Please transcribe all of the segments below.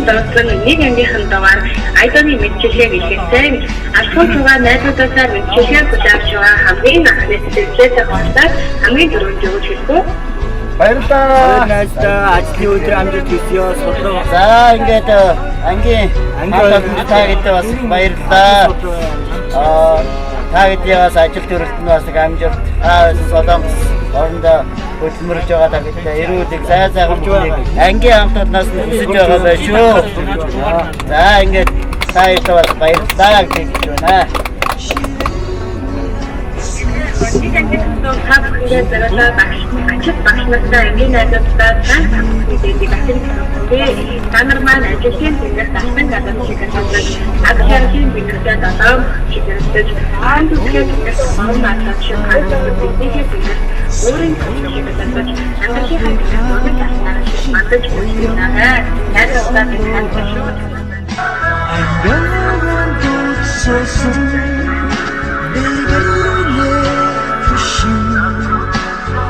дуудлан нэг ангийнхан дугаар айдооны мэдчилгээг илгээсэн. Алхам цугаа найзуудаасаа мэдчилгээ хүлээж байгаа хамгийн анхны сэтгэлдээ хойшлаад хамгийн түрүүнд юу хэлсэн? Баярлалаа. Ажлын өдөр амжилт хүсье. Содлоо. За ингээд ангийн таагтай бас баярлалаа. Таагтайгаас ажил төрөлтөнд бас амжилт. Солонгос орондоо хөдөлмөрж байгаа тагтай эрүүдийг сайхан ангийн хамт олноос нь хүсэж байгаа байх шүү. За ингээд таагтай бас баярлалаа гэж байна. Нэг ангийнхан тав хүлээж байгаа багш багшнастай ангийн найзуудтай цааш мэдээлэл авчихсан. Та нар маань ажлын тэнгэр тассан гадаад шиг асуулт агшаарын бинэртэй долоом чиглэлтэй аанд үтгэж орон наадч хайрцаг бидний тэнгэр өөрийн хэлхийг асууж ангийнхаа хэлхийг таснаар мандаж өгсөн. Найзуудтай тэнгэр шүү.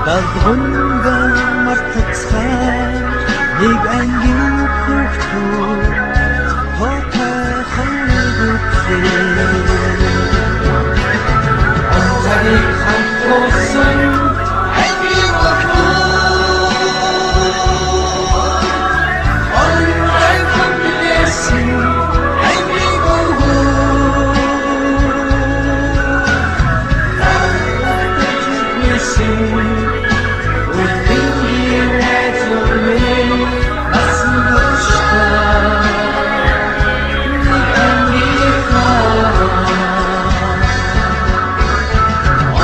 Далгунга мартацхан нэг ангийн хүүхдүүд хопаа хангуутээ онцагийг хамтуулсан ангийн хүүхдүүд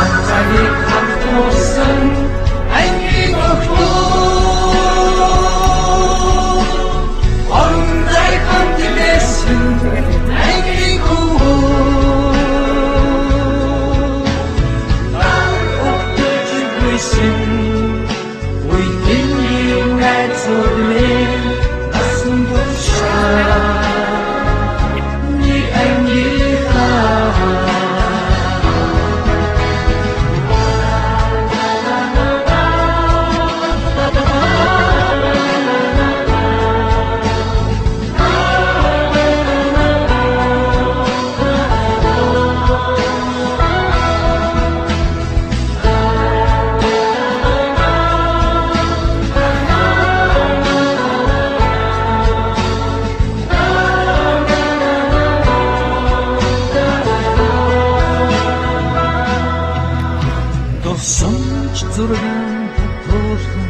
онцагийг хамтуулсан ангийн хүүхдүүд Дурсамж зургийн татвархан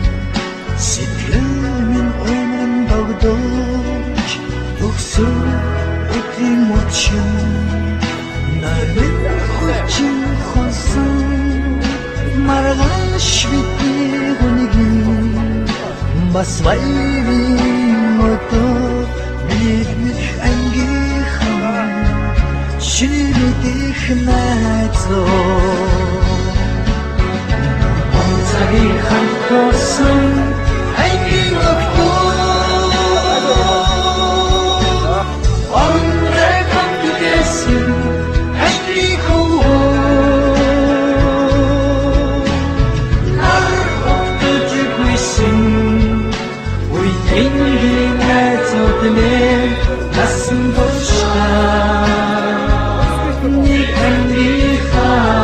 сэтгэл минь өмрөн догдож төгсөн өдрийн мочин нарийн хүчин хосон маргааш бидний хүнгийн бас баярын өдөр бидний ангийнхан шинэлдэх найзуу цагийг хамтуулсан ангийн хүүхдүүд онцгой хамтдээсэн ангийн хүүхдүүд нар өгдөж гүйсэн үеийн найзууд минь насан туршаа нэг ангийнхаа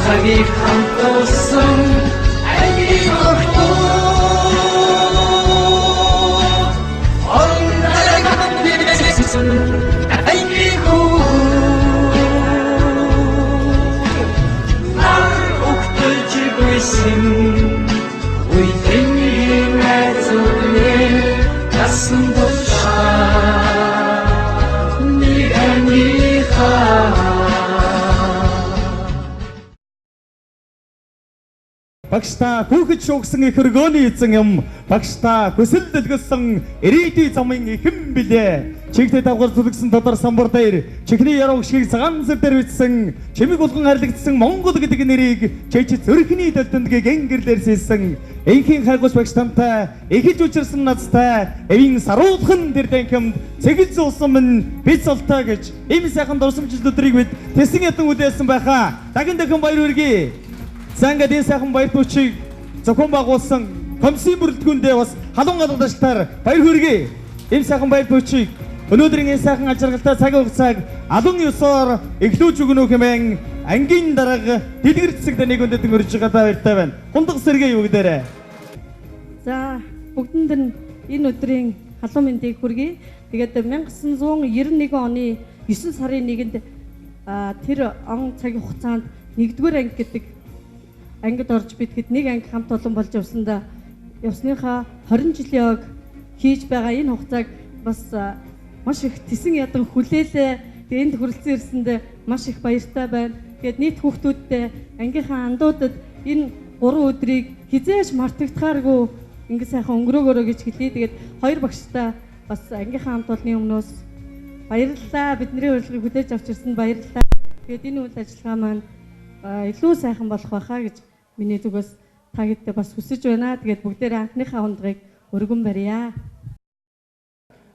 цагийг хамтуулсан ангийн хүүхдүүд онцгой хамтдээсэн ангийн хүүхдүүд нар өгдөж гүйсэн үеийн найзууд минь насан туршаа нэг ангийнхаа Багшта хүүхэд шуугсан их өргөөний эзэн юм. Багшта хүсэл дэлгэсэн ирээдүйн замын ихэн билээ. Чигтээ давгар зүлгсэн додар самбар дээр чихний яруу шиг цагаан зэр дээр бичсэн чимэг булган харилагдсан Монгол гэдэг нэрийг чийч зүрхний дэлтэндгээ гэнгэрлэр сэлсэн. Энхийн хайгуус багш тамтай эхэлж учирсан надтай эвийн саруулхан тэр танхимд цэгэл зулсан минь бид солтой гэж ийм сайхан дурсамжлал өдрийг бид тэсэн ятан үдээсэн байхаа. Дагин дахин баяр хүргэе. Санга дэн сайхан баяр төчийг зөвхөн байгуулсан Томсын бүрэлдэхүүндээ бас халуун гадаад ажилтаар баяр хүргэе. Эм сайхан баяр бөчийг өнөөдрийн энэ сайхан ажиргалтай цаг хугацааг алуун ёсоор эхлүүлж өгнө хэмээн ангийн дарга дэлгэр цэцэгдээ нэг өндөдөн өрж байгаа баяртай байна. Гундаг сэргээ юу гэдээрээ. За бүгдэнд нь энэ өдрийн халуун мэндийг хүргэе. Тэгээд 1991 оны 9 сарын 1-нд тэр он цагийн хугацаанд 1-р анги гэдэг ангид орж битгэд нэг анги хамт олон болж явсныхаа 20 жилийн ог хийж байгаа энэ хугацааг бас маш их тэсэн ядан хүлээлээ. Тэгээд энд хүрэлцэн ирсэндээ маш их баяртай байна. Тэгээд нийт хүүхдүүдтэй ангийнхаа андуудад энэ 3 өдрийг хизээж мартагдахааргүй ингэ сайхан өнгөрөөгөөрөө гэж хэлье. Тэгээд хоёр багштай бас ангийнхаа хамт олонны өмнөөс баярлалаа. Бидний урилгыг хүлээж авч ирсэнд баярлалаа. Тэгээд энэ үйл ажиллагаа маань илүү сайхан болох байхаа гэж миний зүгээс та хэдтэй бас хүсэж байна. Тэгээд бүгдээрээ анхныхаа хундгыг өргөн барья.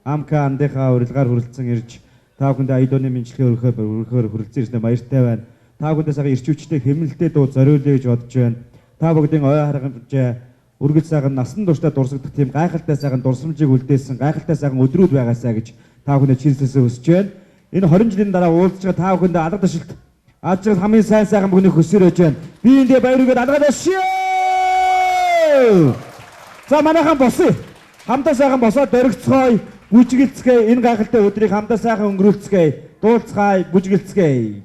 Амка андынхаа урилгаар хүрэлцэн ирж та бүхэнд айдооны мэдлэгээ өргөхөөр хүрэлцэн ирснээр баяртай байна. Та бүхэндээ сайхан ирчүүчтэй хэмнэлтэд дуу зориулъя гэж бодож байна. Та бүгдийн ой харгамжаа үргэлж сайхан насан туршдаа дурсагдах тийм гайхалтай сайхан дурсамжийг үлдээсэн гайхалтай сайхан өдрүүд байгаасаа гэж та бүхэнд чийлсэсээ хүсэж байна. Энэ 20 жилийн дараа уулзж байгаа та бүхэнд алга ташилт ажил хамгийн сайн сайхан бүхнийг хүсэж байна. Би эндээ баяр үгээд алгаа дэшээ. За манайхан босъё. Хамтаа сайхан босоод дөрөгцгөөе. Бүжгэлцгээе. Энэ гайхалтай өдрийг хамтаа сайхан өнгөрүүлцгээе. Дуулцгаая, бүжгэлцгээе.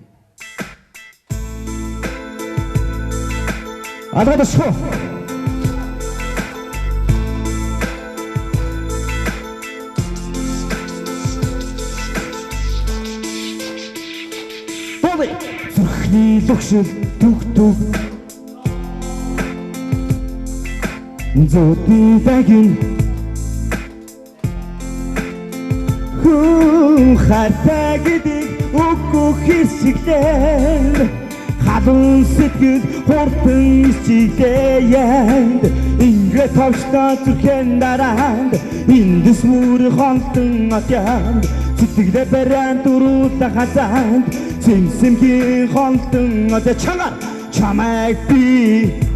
Алгаа дэшээ. Зүрхний лөгшил түг зөти дагин хүн хатаа гэдэг үгүй хэсэгдэн халуун сэтгэл хурдан чиглэянд ингээ тавштай зүрхэн дараанд эндс мөр хонтон атянд сэтгэлээ баран дөрүүлдэ хазаанд Симсимгийн хонтон атя чангаар чамайг би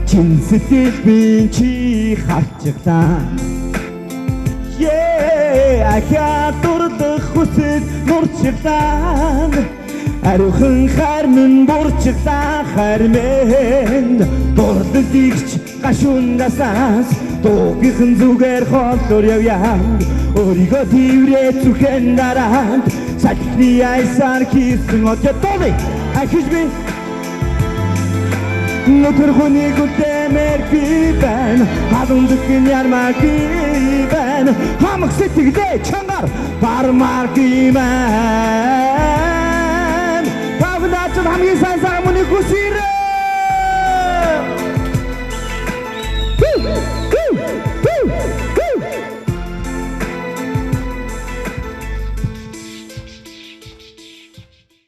чин сэтгэл би чи хавчглаа ахаа дурлах хүсэл нурчлаа ариухан хармын бурчлаа хармэн дурлал дигч гашундасаас дуугийнхэн зүгээр хооллоор явъя өөрийгөө тэрвээ зүхэн дараад салхины айсаар хийсэн отя толи ахиж би нөтөр хүний гүтэмэр бивэн халуун дэхэн ярмаа бивэн хамаг сэтгэлээ чангаар бармаар гимэн тавнаач хамгийн сайн сайн мөний хүсэрэ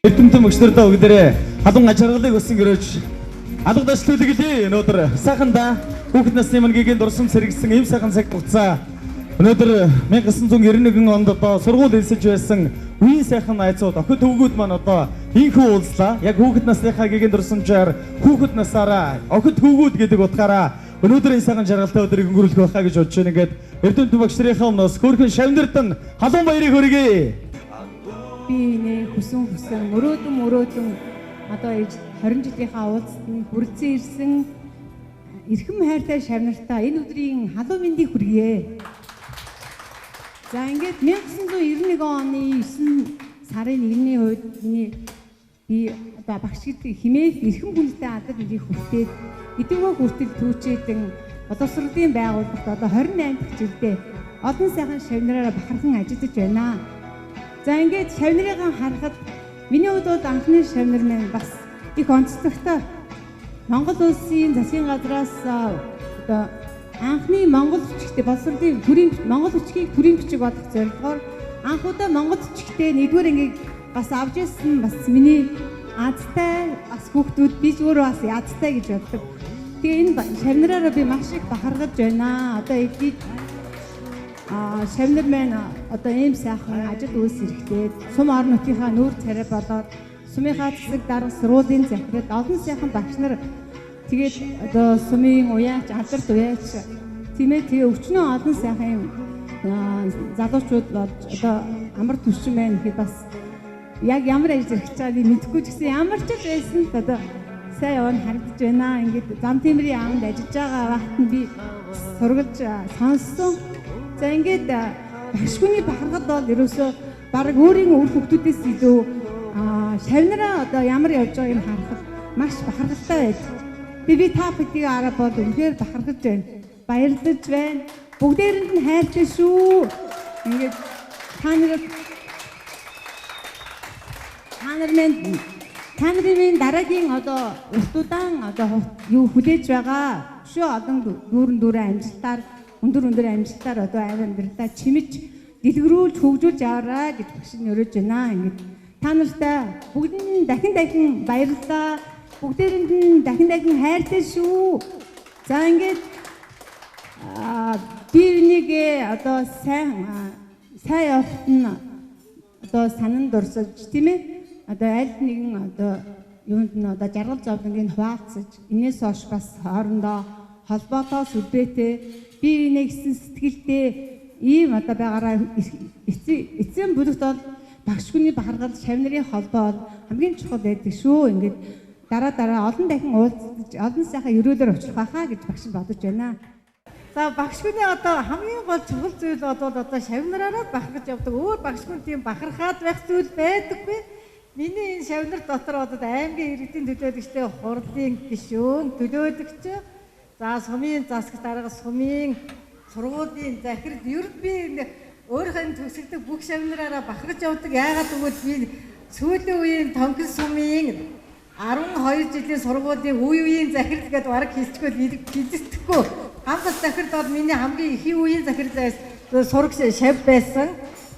Эрдэмтэн мөчнөрдөө бүгдээрээ халуун ажиргалыг өсөн гэрэж алга дашлуулъя өнөөдөр сайханда хүүхэд насны мөнгийн дурсамж сэргийсэн эм сайхан цаг хугацаа өнөөдөр 1991 онд одоо сургууль элсэж байсан үеийн сайхан найзууд охид төвгүүд маань одоо инхүү уулзлаа. Яг хүүхэд насныхаа гэгээн дурсамжаар хүүхэд насаараа охид төвгүүд гэдэг утгаараа өнөөдөр энэ сайхан жаргалтай өдрийг өнгөрүүлэх байхаа гэж бодож байна. Ингээд Эрдэмтэн багш нарынхаа өмнөөс хөөрхөн шавнартан халуун баярыг хүргэе. Би хүсэн мөрөөдөн одоо 20 жилийнхаа уулзалтанд хүрэлцэн ирсэн эрхэм хайртай шавнартаа энэ өдрийн халуун мэндийг хүргэе. За ингээд 1991 оны 9 сарын 1-ний үед би одоо багш гэдэг химээх эрхэм хүнтэй алдар нэрийг хүртээд эдгээр хүртэл түүчээдэн боловсролын байгууллагт одоо 28 дахь жилдээ олон сайхан шавнараараа бахархан ажиллаж байна. За ингээд шавнарыгаа харахад миний хувьд бол анхны шавнар маань бас их онцлогтой. Монгол улсын засгийн газраас одоо анхны монгол бичгтээ боловсролын монгол бичгийг төрийн бичиг болгох зорилгоор анх удаа монгол бичгтээ 1-р ангийг бас авч ирсэн бас миний азтай бас хүүхдүүд би өөрөө бас азтай гэж боддог. Тэгээ энэ шавнараараа би маш их бахаргаж байна. Одоо эдгээр шавнар маань одоо ийм сайхан ажил үйлс эрэхтэй сум орон нутгийнхаа нүүр царай болоод сумынхаа засаг дарга сургуулийн захирал олон сайхан багш нар тэгээд одоо сумын уяач, алдарт уяач тиймээ тэгээ өвчнөө олон сайхан залуучууд одоо амар түвшин байна гэхэд бас яг ямар ажил хийж байгааг мэдэхгүй ч гэсэн ямар ч байсан одоо сайн явна харагдаж байна. Ингээд зам тиймэрийн аамд ажиллаж байгаа багт нь би сургалж сонссон. За ингээд багшгүйний бахархал бол ерөөсөө бараг өөрийн үр хөвгүүдээс илүү шавнараа одоо ямар явж байгааг нь харахад маш бахархалтай байдаг. Би та бүхнийг араа бол үнэхээр бахархаж байна. Баярлаж байна. Бүгдээрэнд нь хайртай шүү. Ингээд та нарын дараагийн одоо уртудаан одоо юу хүлээж байгаа шүү олон дүүрэн амжилтаар өндөр амжилтаар одоо амьдралаа чимэж дэлгэрүүлж хөгжүүлж яваарай гэж багш нь өрөөж байна. Ингээд та нартай бүгдэнд дахин баярлалаа. Бүгдээрэнд нь дахин хайртай шүү. За ингээд би энийг одоо сайн явахт нь одоо санан дурсаж тийм ээ. Одоо аль нэгэн одоо юунд нь одоо жаргал зовлонгийн хуваалцаж энээс хойш бас хоорондоо холбоотоо сүлбэтэй би нэгсэн сэтгэлдээ ийм одоо байгаараа эцсийн бүлэгт бол багшгүйний бахархал шавнарын холбоо бол хамгийн чухал байдаг шүү. Ингээд дараа олон дахин уулзаж олон сайхан өрөөлөөр очих байхаа гэж багш нь бодож байна. За багшгүйний одоо хамгийн гол чухал зүйл бол одоо шавнараараа бахархаж явдаг. Өөр багшгүй тийм бахархаад байх зүйл байдаггүй. Миний энэ шавнар дотор одоо аймгийн иргэдийн төлөөлөгчтэй хурлын гишүүн төлөөлөгч за сумын засаг дарга сумын сургуулийн захирал ер нь би өөрийнхөө төгсгдөг бүх шавнараараа бахархаж явдаг. Яагаад гэвэл би сүүлийн үеийн Тонхил сумын 12 жилийн сургуулийн үеийн захирал гэдээ бараг хийчихвэл хизэтгэхгүй. Хамт захирал бол миний хамгийн их үеийн захирал сураг шав байсан.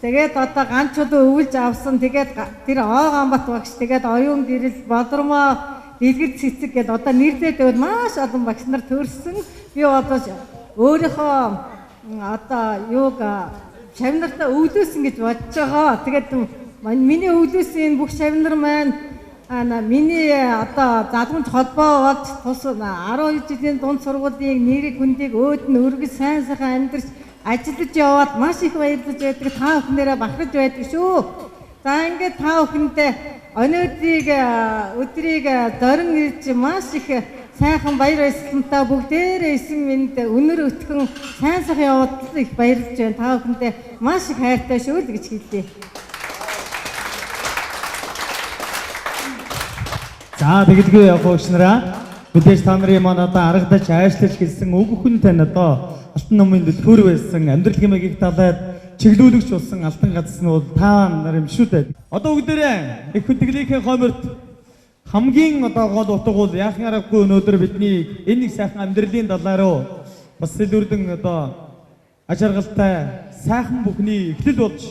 Тэгээд одоо ганчууд өвлж авсан. Тэгээд тэр Оогамбат багш, тэгээд Оюун Гэрэл, Бодрмоо, Дэлгэр цэцэг гэдээ одоо нэрлээд байвал маш олон багш нар төрсөн. Би одоо өөрийнхөө одоо юуг шавнартаа өвлөөсөн гэж бодож байгаа. Тэгээд миний өвлөөсөн бүх шавнар маань миний одоо залгамж холбоо болж тус 12 жилийн дунд сургуулийн нэрийг хүндийг өөд нь өргөж сайн амьдарч ажиллаж яваад маш их баярлаж байдаг. Та бүхнээрээ бахархаж байдаг шүү. За ингээд та бүхэндээ өнөөдрийг зорин ирж маш их сайхан баяр баясгалантай бүгдээрээ эсэн минь өнөр өтгөн сайн яваад их баярлаж байна. Та бүхэндээ маш их хайртай шүү л гэж хэлье. За тэгэлгүй явагч нараа мэдээж та нарын маань одоо аргадаж айшлаж хэлсэн үг хүн тань одоо алтан номын дэлгүүр байсан амьдрал хэмээгийг талаад чиглүүлэгч болсон алтан газар нь бол та нар юм шүү дээ. Одоо бүгдээрээ их хүндэглэхийн хоморт хамгийн одоо гол утга бол яахан аргагүй өнөөдөр бидний энэ нэг сайхан амьдралын далаа руу бас сэлүрдэн одоо ажаргалтай сайхан бүхний эхлэл болж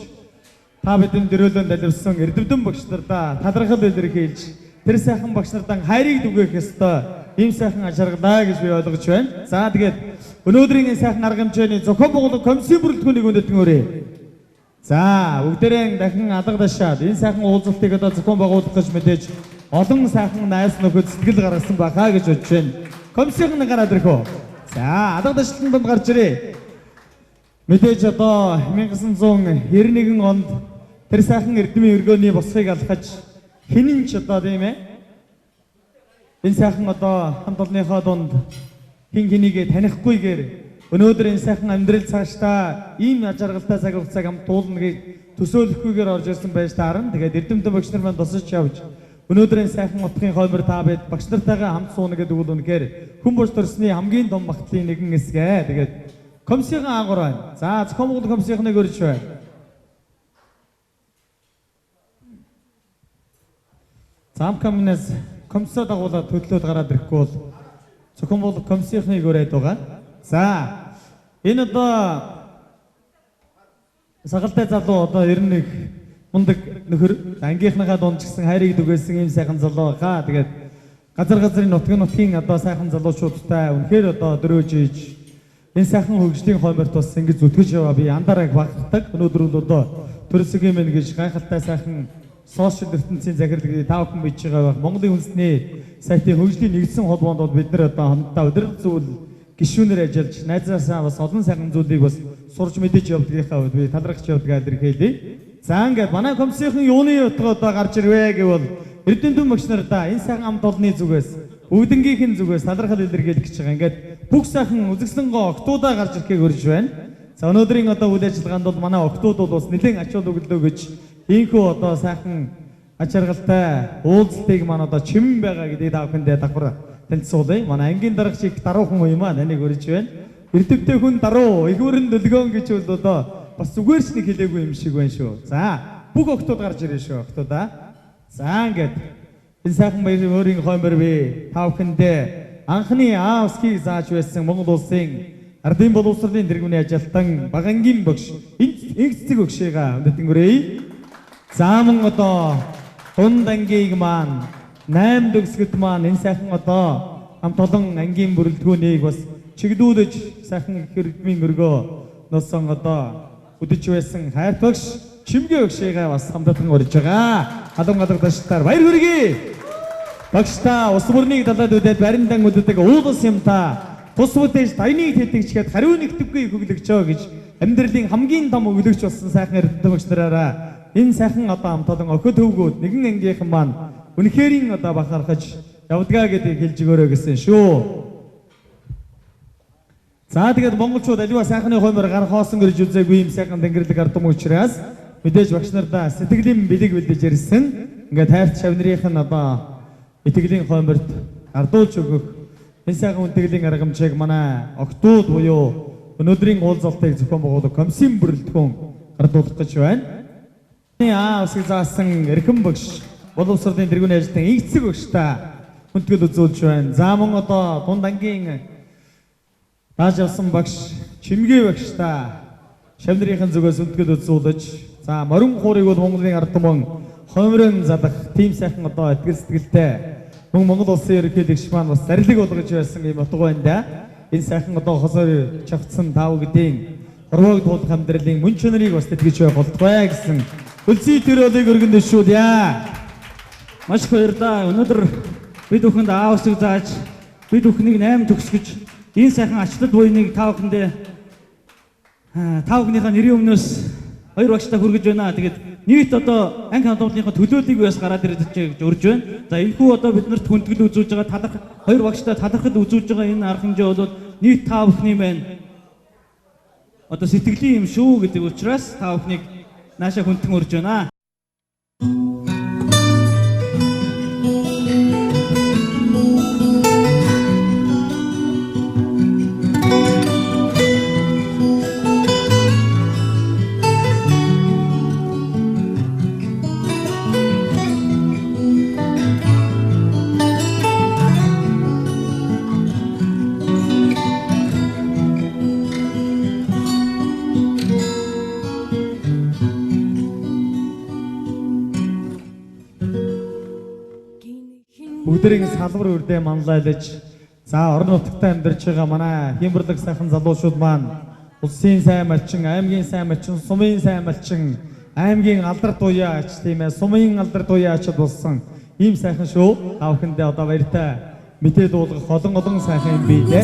та бидний дөрөөлөнд алирсан эрдэмтэн багш нартаа талархал илэрхийлж тэр сайхан багш нартаа хайрыг түгээх ёстой ийм сайхан ажаргалаа гэж би ойлгож байна. За тэгээд өнөөдрийн энэ сайхан арга хэмжээний зохион байгуулалт комиссийн бүрэлдэхүүнийг өндөтгөн өрөө. За бүгдээрээ дахин алга дашаад энэ сайхан уулзалтыг одоо зохион байгуулах гэж мэдээж олон сайхан найз нөхөд сэтгэл гаргасан байхаа гэж бодож байна. Комиссийн гараад ирэх үү. За алга дашлтанд донд гарч ирээ. Мэдээж одоо 1991 онд тэр сайхан эрдмийн өргөөний босхыг алхаж хинэн ч одоо тийм ээ энэ сайхан одоо хамт олонныхоо дунд хин хэнийг танихгүйгээр өнөөдөр энэ сайхан амьдрал цаашдаа ийм ажаргалтай цаг хугацааг хамт туулна гэж төсөөлөхгүйгээр орж ирсэн байж таарна. Тэгээд эрдэмтэн багш нар маань тусаж явж өнөөдөр энэ сайхан утгын хоймор та бид багш нартайгаа хамт сууна гэдэг үг үнэхээр хүн болж төрсний хамгийн том багтлын нэгэн хэсгээ. Тэгээд комиссийн агуур байна. За зохион байгуулалт комиссийнхныг өрж байна. Замкамнаас комиссод агуулаад хөдлөөд гараад ирэхгүй бол зохион байгуулалт комиссийнхныг өрөөд байгаа. За энэ одоо сагалтай залуу одоо 91 мундаг нөхөр ангийнхныхаа дунд ч гэсэн хайрыг түгээсэн ийм сайхан залуу байгаа. Тэгээд газар нутгийн одоо сайхан залуучуудтай үнэхээр одоо дөрөөж ийж энэ сайхан хөгжлийн хойморт бас ингэж зүтгэж яваа би андараг багтдаг. Өнөөдөр бол одоо төрөлсөгийн мэн гэж гайхалтай сайхан сошиал ертөнцийн захирлыг та бүхэн бийж байгаа байх. Монголын үндэсний сайтын хөгжлийн нэгдсэн холбоонд бол бид нар одоо хамтдаа өдөр зүйл гишүүнээр ажиллаж найзаасаа бас олон сайхан зүйлийг бас сурч мэдэж явдгийнхаа үед би талархаж явдгаа илэрхийлье. За ингээд манай комиссийн юуны утга одоо гарч ирвэ гэвэл Эрдэнэт багш нар да энэ сайхан амт олонны зүгээс бүгднгийнхэн зүгээс талархал илэрхийлэх гэж байгаа. Ингээд бүх сайхан үзэсгэлэнгөө октоудаа гарч ирэхийг урьж байна. За өнөөдрийн одоо үйл ажиллагаанд бол манай октод бол бас нэлээд ачаал өглөө гэж ийхүү одоо сайхан ачааргалтай уулзалтыг маань одоо чимэн байгаа гэдгийг та бүхэндээ давхар танилцуулъя. Манай ангийн дарагчийг даруу хүн юм аа нанийг урьж байна. Эрдэвтэй хүн даруу игүүрэн дэлгөөн гэж бол одоо бас зүгээрч нэг хэлээгүй юм шиг байна шүү. За бүх октод гарч ирээ шүү октодаа. За ингээд энэ сайхан баярын өөрийн хоймор би та бүхэндээ анхны АУС-ийг зааж байсан Монгол улсын ардын боловсролын тэргүүний ажилтан Багангийн багш инцэг өгшийга өндөтөнгөрье. За мөн одоо дунд ангийг маань 8 дөгсгөд маань энэ сайхан одоо хамт олон ангийн бүрэлдэхүүнийг бас чиглүүлж сайхан хэрмийн өргөө носон одоо үдэж байсан хайрт багш чимгээ өгшийга бас хамтдан урьж байгаа. Халуун галагдаштаар баяр хүргэе. Багшта ус бүрнийг далаад үдээд баримтан үддэг уулс юм та. Тус бүтэж дайныг тэтгчгээд хариу нэгтгэвгүй хөглөгчөө гэж амьдралын хамгийн том өглөгч болсон сайхан эрдэнэ багш нараараа энэ сайхан одоо хамтолон охид хөвгүүд нэгэн ангийнхан маань үнэхэрийн одоо бахархаж явдгаа гэдгийг хэлж өгөөрэй гэсэн шүү. За тэгээд монголчууд аливаа сайхны хоймор гар хоосон гэрж үзээгүй юм сайхан тэнгэрлэг ардам учраас мэдээж багш нардаа сэтгэлийн бэлэг бэлдэж ирсэн. Ингээд хайрт шавнырийнх нь одоо итгэлийн хойморт ардуулж өгөх энэ сайхан үнтгэлийн аргамжийг манай октод буюу өнөөдрийн уулзалтыг зохион байгуулах комиссийн бүрэлдэхүүн гардуулах гэж байна. АУС-ийг заасан эрхэм багш боловсролын тэргүүний ажилтан инцэг багштай хүндэтгэл үзүүлж байна. За мөн одоо дунд ангийн дааж явсан багш чимгээ багштай шавнырийнхэн зүгээс хүндэтгэл үзүүлж за морин хуурыг бол Монголын ард түмэн хоймрын залах тийм сайхан одоо итгэл сэтгэлтэй мөн Монгол улсын ерөнхийлөгч маань бас зарлиг болгож байсан юм утга байна да. Энэ сайхан одоо хосоор чавцсан тав гэдгийн хорвоог туулах амьдралын мөн чанарыг бас тэтгэж байх болтугай гэсэн үлций төрөлийг өргөн дэвшүүлье. Маш их баярлалаа. Өнөөдөр бид бүхэнд АУС-ыг зааж бид бүхнийг 8 төгсгөж энэ сайхан ачлал буйныг та бүхэндээ та бүхнийхээ нэрийн өмнөөс хоёр багштай хүргэж байна. Тэгээд нийт одоо анги хамтлагийнхаа төлөөллийг бас гараад ирж гэж урьж байна. За энэхүү одоо биднэрт хүндэтгэл үзүүлж байгаа таларх хоёр багштай талархал үзүүлж байгаа энэ арга хэмжээ бол нийт та бүхний маань одоо сэтгэлийн юм шүү гэдэг учраас та бүхнийг наашаа хүндхэн урьж байна. Бүгдэрийн салбар үрдээ манлайлаж за орон нутагт амьдарч байгаа манай хямбарлаг сайхан залуучууд маань улсын сайн малчин, аймгийн сайн малчин, сумын сайн малчин, аймгийн алдар туяач тийм ээ, сумын алдар туяач болсон ийм сайхан шүү. Та бүхэндээ одоо баяртай мэдээ дуулгах олон сайхан юм бий дээ.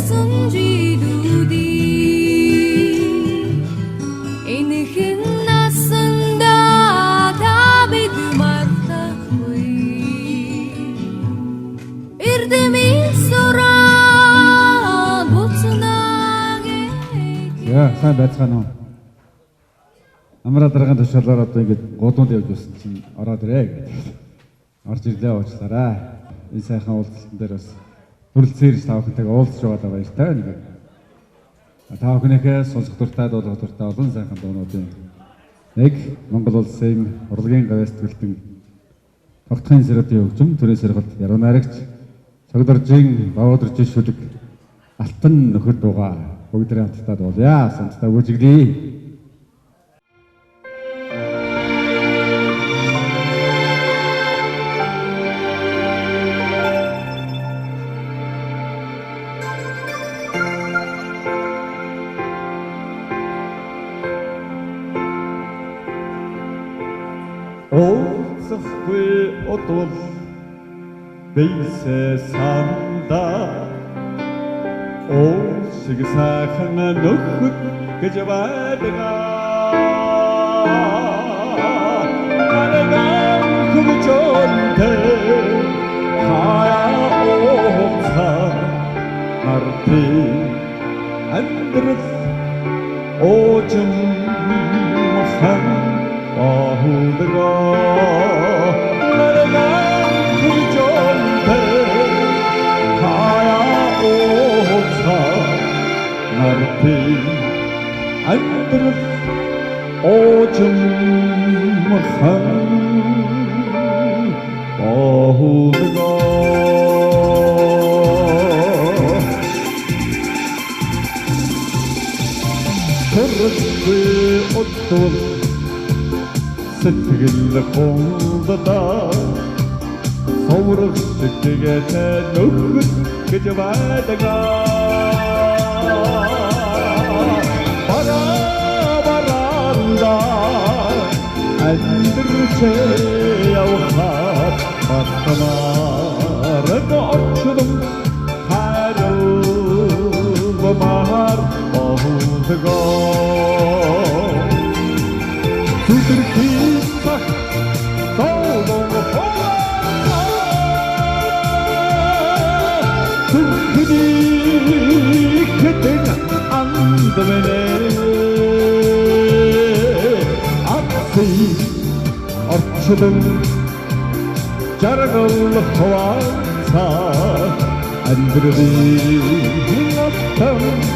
Яа, сайн байцгаана уу? Амраа дараагийн тушаалаар одоо ингэж гудууд явж байсан чинь ороод ирээ гэдэг. Орж ирлээ уучлаарай. Энэ сайхан уулзалтан дээр бас хүрэлцээр та бүхэнтэйгээ уулзч байгаадаа баяртай байна. Та бүхнийхээ сонсох дуртай дуулах дуртай олон сайхан дуунуудын нэг Монгол улсын урлагийн гавьяас төгөлтөн тогтхын сэрүүдийн хөгжим төрийн сэргэлт яруу найрагч цогдоржийн бавуудржийн шүлэг алтан нөхөр дуугаа бүгдээ хамтдаа дуулъя. Сонсдоо гүйцэглэе. Хөрсөхгүй удвал бийсэ санда Шиг сайхан нөхөд гэж байдгаа Нарган хөвчөнтэй хаяа уулзаа нарти амьдрал оожим хан бахудгаа Нарган хөвчөнтэй хаяа уулзаа нарти амьдрал оожим хан бахудгаа Хөрсөхгүй удвал сэтгэл хондоо Соврох сэтгэгээд нөхөд гэж байдгаа Бараанда амьдрч явхад батнаар очдом харуу бамар бахудгаа Сүдэрхийх тоолон хоолоо Сүдэрхийх хэтэн андмэнэ Атсий орчдон жаргал хаваацаа амьдралын оттон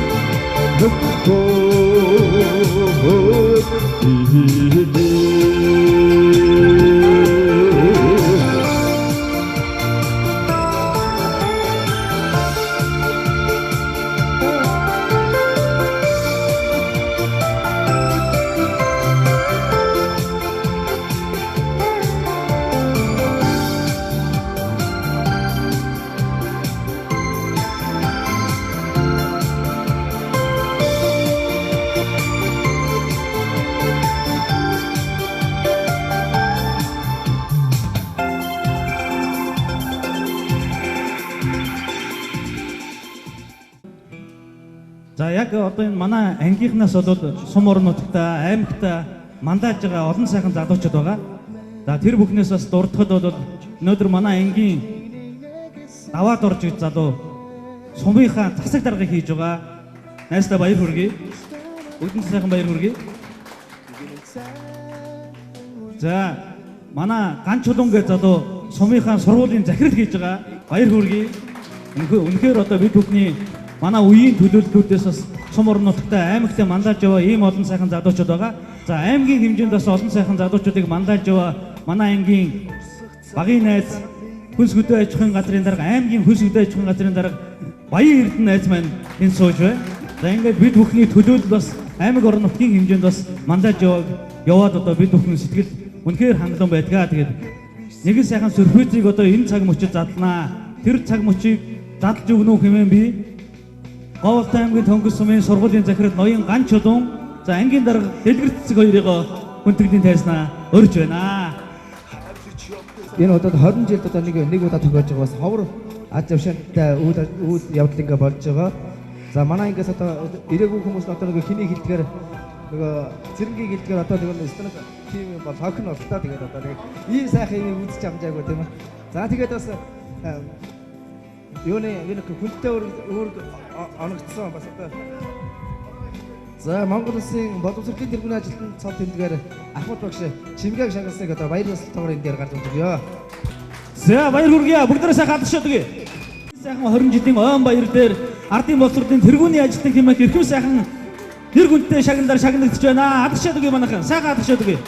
За яг одоо энэ манай ангийнхнаас болоод сум орон нутгата, аймагта мандаж байгаа олон сайхан залуучууд байгаа. За тэр бүхнээс бас дурдхад бол өнөөдөр манай ангийн даваад орж иж залуу сумынхаа засаг даргыг хийж байгаа. Найстай баяр хүргэе. Бүгдэнд сайхан баяр хүргэе. За манай ганц чулуун гэж залуу сумынхаа сургуулийн захирал хийж байгаа. Баяр хүргэе. Үнэхээр одоо бид бүхний манай үеийн төлөөллүүдээс бас сум орон нутгата аймагтаа мандаж яваа ийм олон сайхан залуучууд байгаа. За аймгийн хэмжээнд бас олон сайхан залуучуудыг мандаж яваа манай ангийн багийн найз хүнс хөдөө аж ахуйн газрын дарга аймгийн хүнс хөдөө аж ахуйн газрын дарга Баян Эрдэнэ найз маань энэ сууж байна. За ингээд бид бүхний төлөөлөл бас аймаг орон нутгийн хэмжээнд бас мандаж яваад одоо бид бүхэн сэтгэл үнэхээр хангалуун байдгаа. Тэгээд нэгэн сайхан сюрпризийг одоо энэ цаг мөчид задлнаа. Тэр цаг мөчийг задлж өгнө үү хэмээн би Говьт аймгийн Тонхил сумын сургуулийн захирал ноён ганц чулуун за ангийн дарга дэлгэр цэцэг хоёрыг хүндэтгэлийн тайзнаа өрж байна. Энэ удаад 20 жилд одоо нэг удаа тохиож байгаа бас ховор аз жаргалтай үйл явдал ингээ болж байгаа. За манай ингээс одоо ирээгүй хүмүүс одоо нэг хиний хилдгээр нөгөө цэрэнгийн хилдгээр одоо нэг стандарт тим бол хохин болтой. Тэгээд одоо нэг ийм сайхан юм үзэж амжаагүй тийм үү. За тэгээд бас юуны хүнтэй өөр оногдсон бас одоо за Монгол Улсын боловсролын тэргүүний ажилтны цол тэмдгээр Ахмад багш чимгээг шагасныг одоо баяр ёслолтоор энэ дээр гарч өгье. За баяр хүргэе. Бүгдээрээ сайхан хадгалж өгье. Сайхан 20 жилийн ойн баяр дээр ардын боловсролын тэргүүний ажилтны хэмээх эрхэм сайхан нэр хүнтэй шагналаар шагнагдж байна. Хадгалж өгье манайхан. Сайхан хадгалж өгье.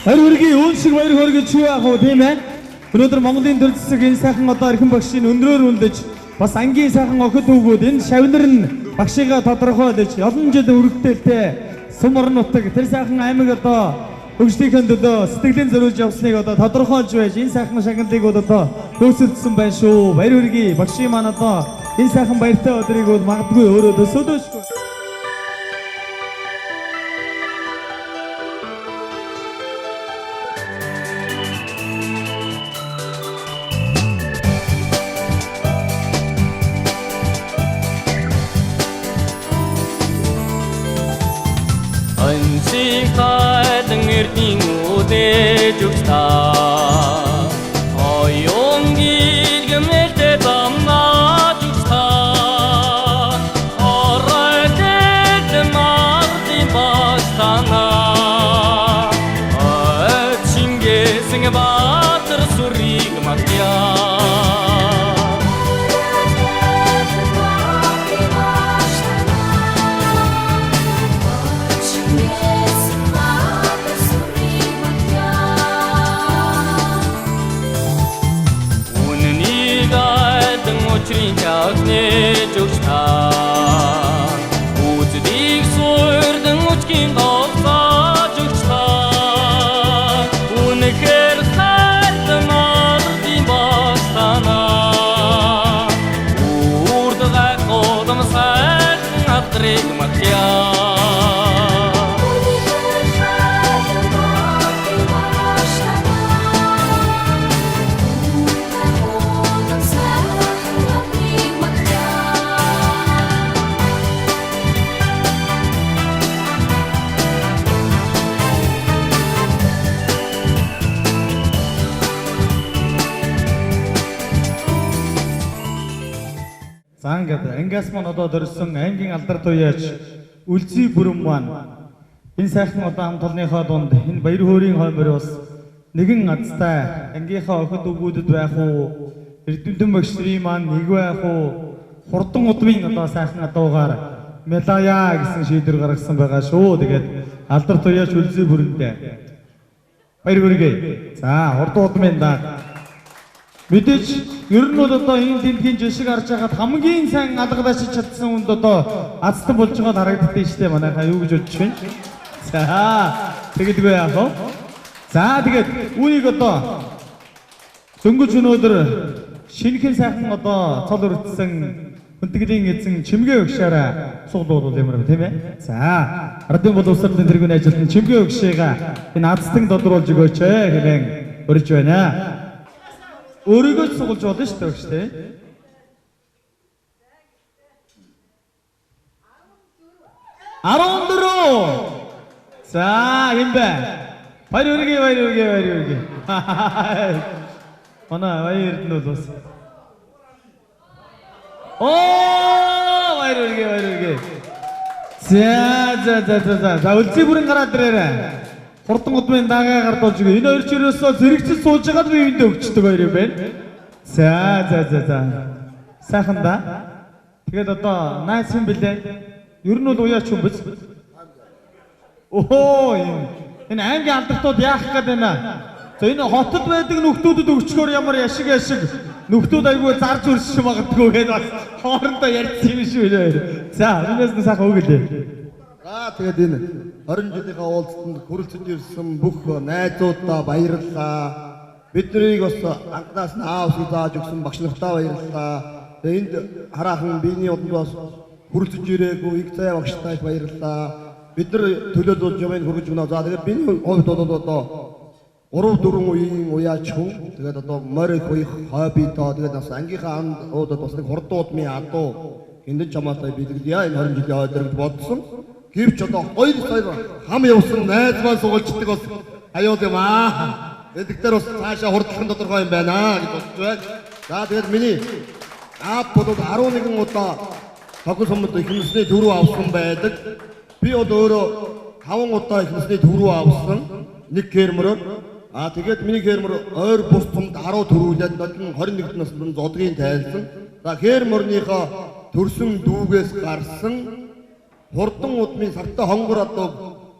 Баяр хүргэе. Үн шиг баяр хүргэж юу яах вэ тийм ээ? Өнөөдөр Монголын төл засаг энэ сайхан одоо эрхэм багшийн өндрөөр үлдэж бас ангийн сайхан охид хүүгүүд энэ шавнар нь багшигаа тодорхойлж олон жил үргэлжлэлтэй сум орон нутаг тэр сайхан аймаг одоо хөгжлийнхээ төлөө сэтгэлийн зориулж явсныг одоо тодорхойлж байж энэ сайхан шагналыг бол одоо хөөсөлдсөн байна шүү. Баяр хүргэе. Багшийн маань одоо энэ сайхан баяртай өдрийг бол магадгүй өөрөө төсөөлөшгүй. хайдан эрдийн үдэж өгста оюун гэргэмэлтэй бамнаж өгста оройдэл мартын бastана чингэсэн баатар сүрийг матяа Чагнэж өгста үзлийг суурдан үчгийн гоцааж өгста үнэхээр хайртамардын бastана үрд гайхуудам сайхан адрыг матяа Ангиас маань одоо дөрсөн аймгийн алдар туяач үлзий бүрэн маань энэ сайхан одоо хамт олонныхоо дунд энэ баяр хөөрийн хоймор бас нэгэн азтай ангийнхаа охид өгүүдэд байх уу эрдэмтэн багш нарын маань нэг байх уу хурдан удмын одоо сайхан адуугаар медая гэсэн шийдвэр гаргасан байгаа шүү. Тэгээд алдар туяач үлзий бүрэндээ баяр хүргэе. За хурдан удмын даа мэдээж ер нь бол одоо энэ тэмдгийн жишг харж байгаад хамгийн сайн алгадаач чадсан хүнд одоо азтан болж байгаа харагддаг шүү дээ манайхаа юу гэж бодож байна. За тэгдэггүй яах вэ? За тэгээд үүнийг одоо дөнгөж өнөөдөр шинэхэн сайхан одоо цол өртсөн хүндэтгэлийн эзэн чимгээ өгшээрээ суглуулвал ямар вэ тийм ээ? За ардын боловсролын тэргүүний ажилтны чимгээ өгшээгээ энэ азтан додруулж өгөөч хэмээн урьж байна. Өөрийгөө сугалж болно шүү дээ өгч тий. 14. За юм бэ. Баяр хүргэе. Манай баяр нь бол бас. Оо баяр хүргэе. За үлзий бүрэн гараад ирээрээ. Хурдан удмын дагаа гардуулж өгье. Энэ хоёр ч ерөөсөө зэрэгцэл сууж байгаад би энд өгчдөг хоёр юм байна. За. Сайхан да. Тэгээд одоо найс юм бэлээ. Ер нь бол уяач юм биз? Оо энэ аймгийн алдртууд яах гээд байна. За энэ хотод байдаг нөхдүүдэд өгчгөр ямар яшиг нөхдүүд айгүй зарж өрсөж магадгүй гээд бас хоорондоо ярьсан юм шүү дээ. За өнөөс нь сайхан өгөлээ. Тэгээд энэ 20 жилийнхаа уулзалтанд хүрэлцэж ирсэн бүх найзуудаа баярлалаа. Биднийг бас анхнаас нь аав зааж өгсөн багш нартаа баярлалаа. Тэгээд энд хараахан биений уданд бас хүрэлцэж ирээгүй их цай багштай баярлалаа. Бид нар төлөөлж юмыг хүргэж өгнө. За тэгээд биений хувьд бол одоо 3-4 үеийн уяач хүн. Тэгээд одоо морь их хоббитоо тэгээд бас ангийнхаа уудад бас нэг хурдуудмын адуу энд чамаатай бэлгэлье. Энэ 20 жилийн ойд бодсон. Гэвч одоо 2 сая хам явсан найз маань сугалждаг бас аюул юм аа. Эдгээр бас цаашаа хурдлах тодорхой юм байна гэж бодож байна. За тэгээд миний аав бол 11 удаа тогтмол сумд ихнэсний дөрөв авсан байдаг. Би бол өөрөө 5 удаа ихнэсний дөрөв авсан. Нэг кермөрөөр. Тэгээд миний кермөр ойр бус сумд 10 төрүүлээд 21 наснд зодгийн тайлсан. За кермөрнийхөө төрсөн дүүгээс гарсан хурдан удмын сартаа хонгор одоо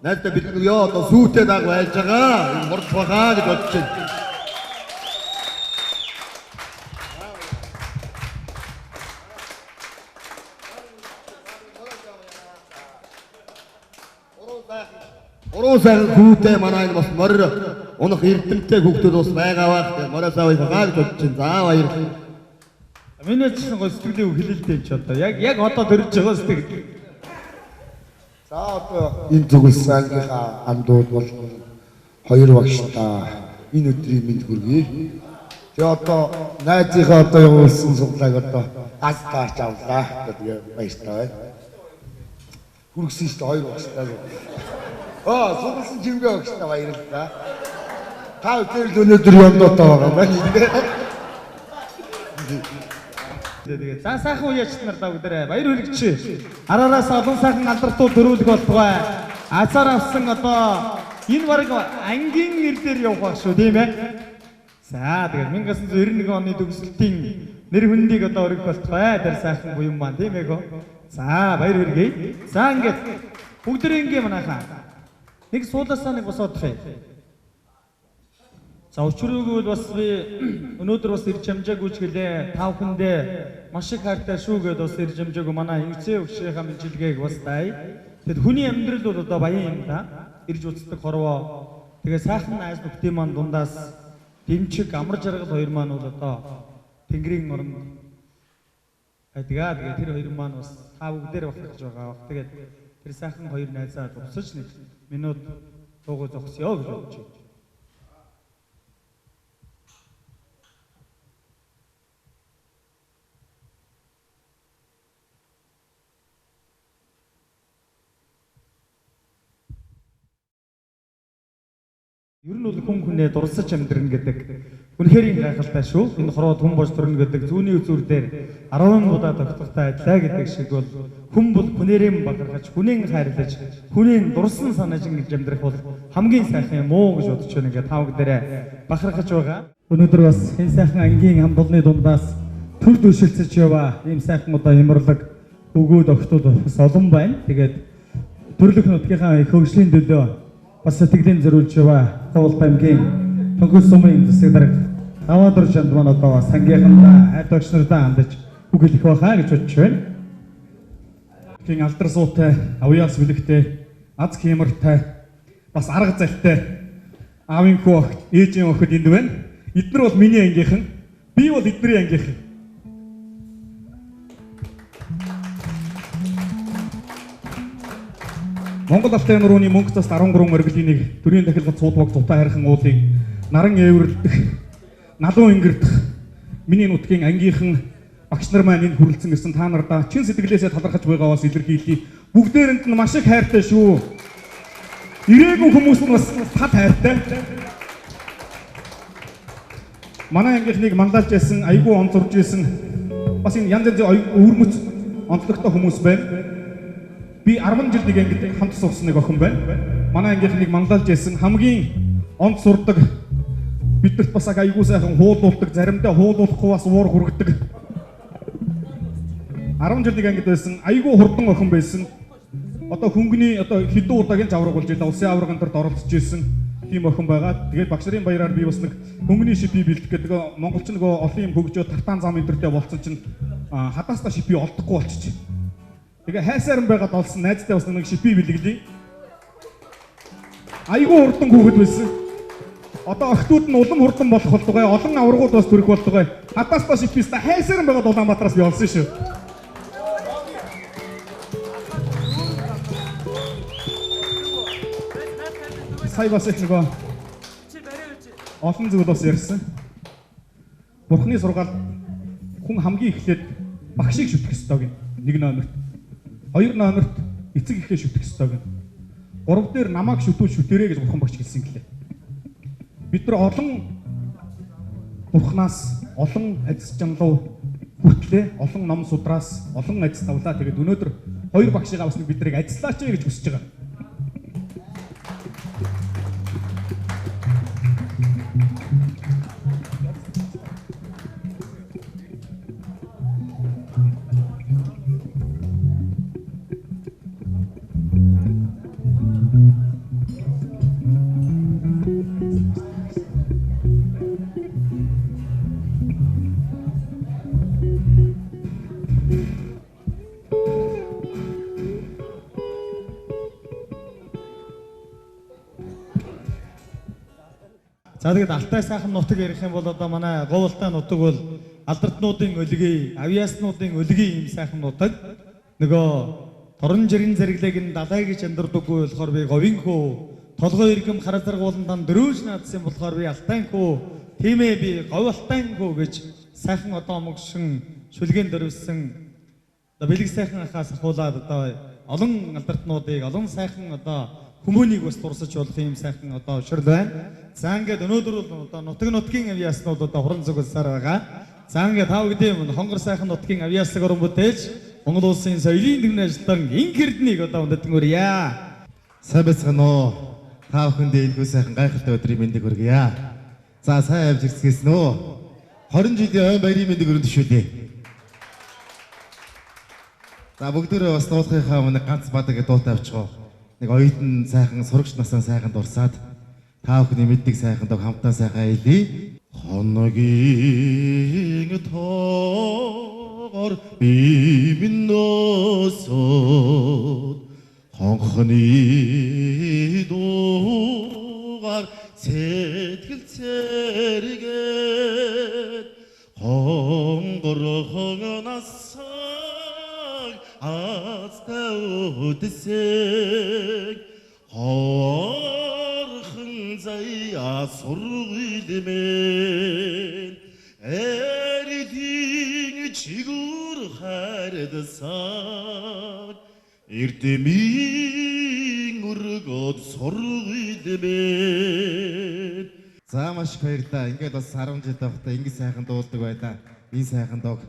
найдаа бэлгэнэ одоо сүйтэй даг байж байгаа. Энэ хурд бахаа гэж бодож байна. Уруу сайхан хүүтэй манай энэ бас морь унах эрдэмтэй хүүхдүүд бас байгаа байх. Мороосаа байхаа гэж бодож байна. За баярлалаа. Миний ч гоо сэтгэлийн хилэлтэй ч одоо яг одоо төрж байгаа сэтгэл. За одоо энэ зүгээс ангийнхаа андууд бол хоёр багштай энэ өдрийн мэд хүргэе. Тэгээ одоо найзынхаа одоо явуулсан суглааг одоо гастаач авлаа. Тэгээ баяртай байна. Хүргэсэн шүү дээ хоёр багштай. Судалсан жимгээ өгчтэй баярлалаа. Та бүхэн л өнөөдөр юмдуутай байгаа байна. Тэгээд за сайхан үеч нар та бүгдээ баяр хүргэж. Араараас олон сайхан алдртууд дөрүүлэг болтугай. Азар авсан одоо энэ баг ангийн нэр дээр явах байх шүү тийм ээ. За тэгээд 1991 оны төгсөлтийн нэр хүндийг одоо өргөх болтугай. Тэр сайхан буян маань тийм ээ гоо. За баяр хүргэе. За ингээд бүгдээ ингээ манайхаа. Нэг суулаасаа нэг босоодох юм. За өчрөөгөө бол бас би өнөөдөр бас ирж амжаагүй ч гэлээ та бүхэндээ маш их хайртай шүү гэдээ бас ирж амжаагүй манай ингээцээ өгшийнхаа мэдлэгийг бас тай. Тэгэд хүний амьдрал бол одоо баян юм да. Ирж үздэг хорвоо. Тэгээ сайхан айс бүхтийн маань дундаас дэмчиг амар жаргал хоёр маань бол одоо Тэнгэрийн оронд тэгээ тэр хоёр маань бас та бүгдээр бахархаж байгаа. Тэгээд тэр сайхан хоёр найзаа тусаж нэг минут дуугүй зогсё гэж бодож байна. Ер нь бол хүн хүнээ дурсаж амьдрна гэдэг үнэхээр гайхалтай шүү. Энэ хорвоод хүн болж төрнө гэдэг зүүнний үзүүр дээр 10 удаа тогтвортой адилаа гэдэг шиг бол хүн бол хүнээрээ бахархаж, хүнээ хайрлаж, хүнээ дурсан санаж ингэж амьдрах бол хамгийн сайхан юм уу гэж бодож байна. Ингээ тавг дээрээ бахархаж байгаа. Өнөөдөр бас энэ сайхан ангийн хамболны дундаас төр дөшөлцөж яваа. Ийм сайхан одоо хямрлаг өгөөд огтуд бас олон байна. Тэгээд төрлөх нутгийнхаа их хөгжлийн төлөө бас сэтгэлийн зориулж яваа Ховлт аймгийн Тонхил-1991 засаг дарга Аваадар чанд маань одоо сангийнхандаа хайр дагч нартаа хандаж үг хэлэх байхаа гэж бодож байна. Тин алдар суутай, авьяас бэлэгтэй, аз хямртай, бас арга залтай аавын хүү огт, ээжийн охид энд байна. Эднэр бол миний ангийнхан, би бол эднэрийн ангийнхан. Монгол алтай нурууны мөнгө цас 13 мөргөлийн нэг төрийн дахилгад цуудмаг тутаа хайрхан уулыг наран эвэрлдэх, налуу ингэрдэх миний нутгийн ангийнхан багш нар маань энд хүрэлцэн ирсэн та нардаа чин сэтгэлээсээ талархаж байгаагаас илэрхийлье. Бүгдээрэнд нь маш их хайртай шүү. Ирээгүй хүмүүс нь бас тал хайртай. Манай ангийнхныг мандалж ясан, айгүй онцорж ясан бас энэ янз янзын өвөрмөц онцлогтой хүмүүс байна. Би 10 жил нэг ангид хамт суусан нэг охин байна. Манай ангийнхныг мандалж ясан хамгийн онц сурдаг, бидэрт бас айгүй сайхан хуулуулдаг, заримдаа хуулуулахгүй бас уур хүргэдэг. 10 жил нэг ангид байсан, айгүй хурдан охин байсан. Одоо хөнгөний одоо хэдэн удаагийн завраг болж илаа, улсын аврагын төрд оролцож ирсэн тийм охин байгаа. Тэгээд багш нарын баяраар би бас нэг хөнгөний шипи бэлдэх гэдэг монголч нөгөө олон юм хөгжөө тартан зам энэ төртэй болсон чинь хадаастаа шипи олдохгүй болчих. Тэгээ хайсаарн байгаад олсон найзтай бас нэг шипи бэлгэлээ. Айгүй хурдан хүүхэд байсан. Одоо охтууд нь улам хурдан болох болтугай, олон аврагууд бас төрөх болтугай. Хадаастаа шиписта хайсаарн байгаад Улаанбаатараас би олсон шүү. Сая бас их нөгөө олон зүйл бас ярьсан. Бурхны сургаал хүн хамгийн эхлээд багшийг шүтэх ёстой гин. 1 номерт. 2 номерт эцэг ихээ шүтэх ёстой гин. 3 дээр намайг шүтүүл шүтээрэй гэж бурхан багш хэлсэн гэлээ. Бид нар олон бурхнаас олон ажил жанлуу хүртлээ, олон ном судраас олон ажил тавлаа. Тэгээд өнөөдөр 2 багшигаа бас бид нарыг ажиллаач гэж хүсэж байгаа. За тэгээд алтай сайхан нутаг ярих юм бол одоо манай говьалтай нутаг бол алдартнуудын өлгий, авьяаснуудын өлгий юм сайхан нутаг. Нөгөө торон жирийн зэрэглэг нь далай гэж андардаггүй болохоор би говийн хөө, толгой иргэм хар заргууландан дөрөөж наадсан болохоор би алтайн хөө, тиймээ би говь алтайн хөө гэж сайхан одоо мөгшин шүлгэн дөрвсөн одоо бэлэг сайхан ахаас хуулаад одоо олон алдартнуудыг, олон сайхан одоо хүмүүнийг бас дурсаж болох юм сайхан одоо ушрал байна. За ингээд өнөөдөр бол одоо нутгийн авиаснууд одоо хуран зүгэлсээр байгаа. За ингээд тав гэдэм хонгор сайхан нутгийн авиаслаг орон бүтээж Монгол улсын соёлын дэвнэ ажилтан инх эрднийг одоо өндөдгөрье. Сайн байцгаана уу? Та бүхэндээ энэхүү сайхан гайхалтай өдрийн мэндийг хүргье. За сайн авч ирсгээс нөө 20 жилийн ой баярын мэндийг өргөн төшөөлье. За бүгдөө бас дуулахынхаа өмнө ганц бадаг дуутай авчихоо. Нэг оюутан сайхан сурагч насаа сайхан дурсаад та бүхний мэддэг сайхан дог хамтаа сайхан аялье. Хоногийн тоогоор бивносод хонхны дуугаар сэтгэл цэргээд хонгорхогнасаг азтай үдэсэг хорхон заяа сургилмэн эрдийн чигүр хайрдасаг эрдэмийн өргөд сургилмэн. За маш их баярлалаа. Ингээд бас 10 жил байхдаа ингэ сайхан дуулдаг байлаа. Энэ сайхан дог.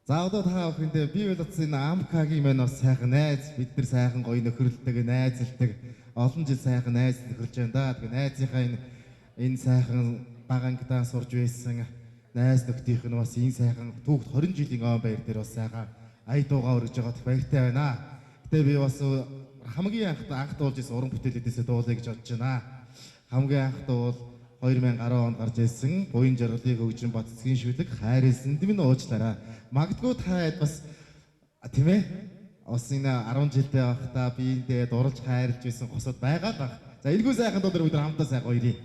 За одоо та бүхэндээ би бол утсан энэ амкагийн мань бас сайхан найз, бид нар сайхан гоё нөхөрлөдөг, найзалдаг, олон жил сайхан найз нөхөрлж байна да. Тэгээ найзынхаа энэ сайхан багангидаа сурж байсан найз нөхдийнх нь бас энэ сайхан түүхт 20 жилийн он баяр дээр бас сайхан ая дуугаа өргөж байгаад баяртай байна. Гэтэ би бас хамгийн анх дуулж исэн уран бүтээлүүдээс дуулъя гэж бодож байна. Хамгийн анх дуул 2010 онд гарч ирсэн буян жаргалыг хөгжин баццгийн шүлэг хайрлсан дэмэн уучлаарай. Магадгүй та бас тийм ээ бас энэ 10 жилдээ байхдаа биендээ дурлж хайрлж байсан хосод байгаа л баг. За энэгүй сайхан дуулаар бид хамтаа сайхан хоёрыг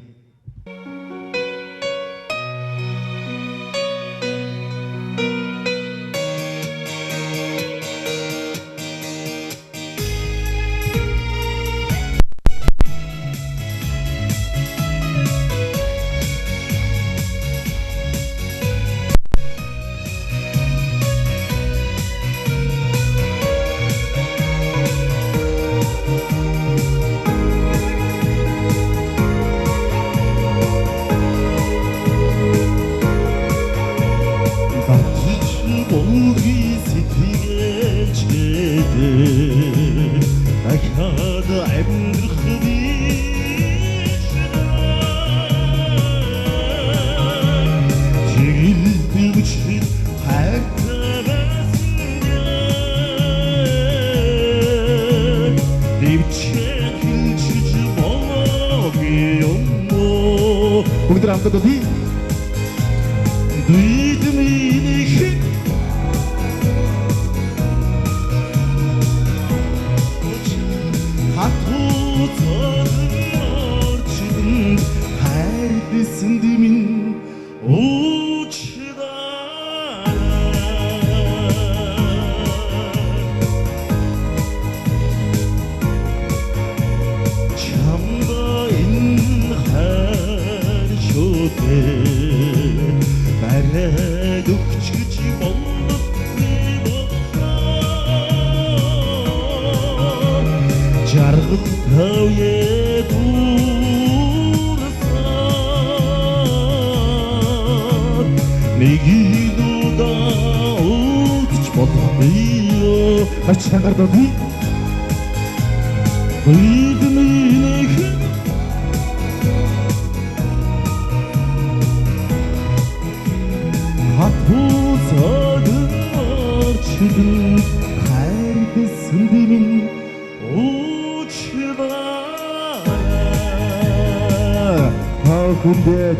хүндээ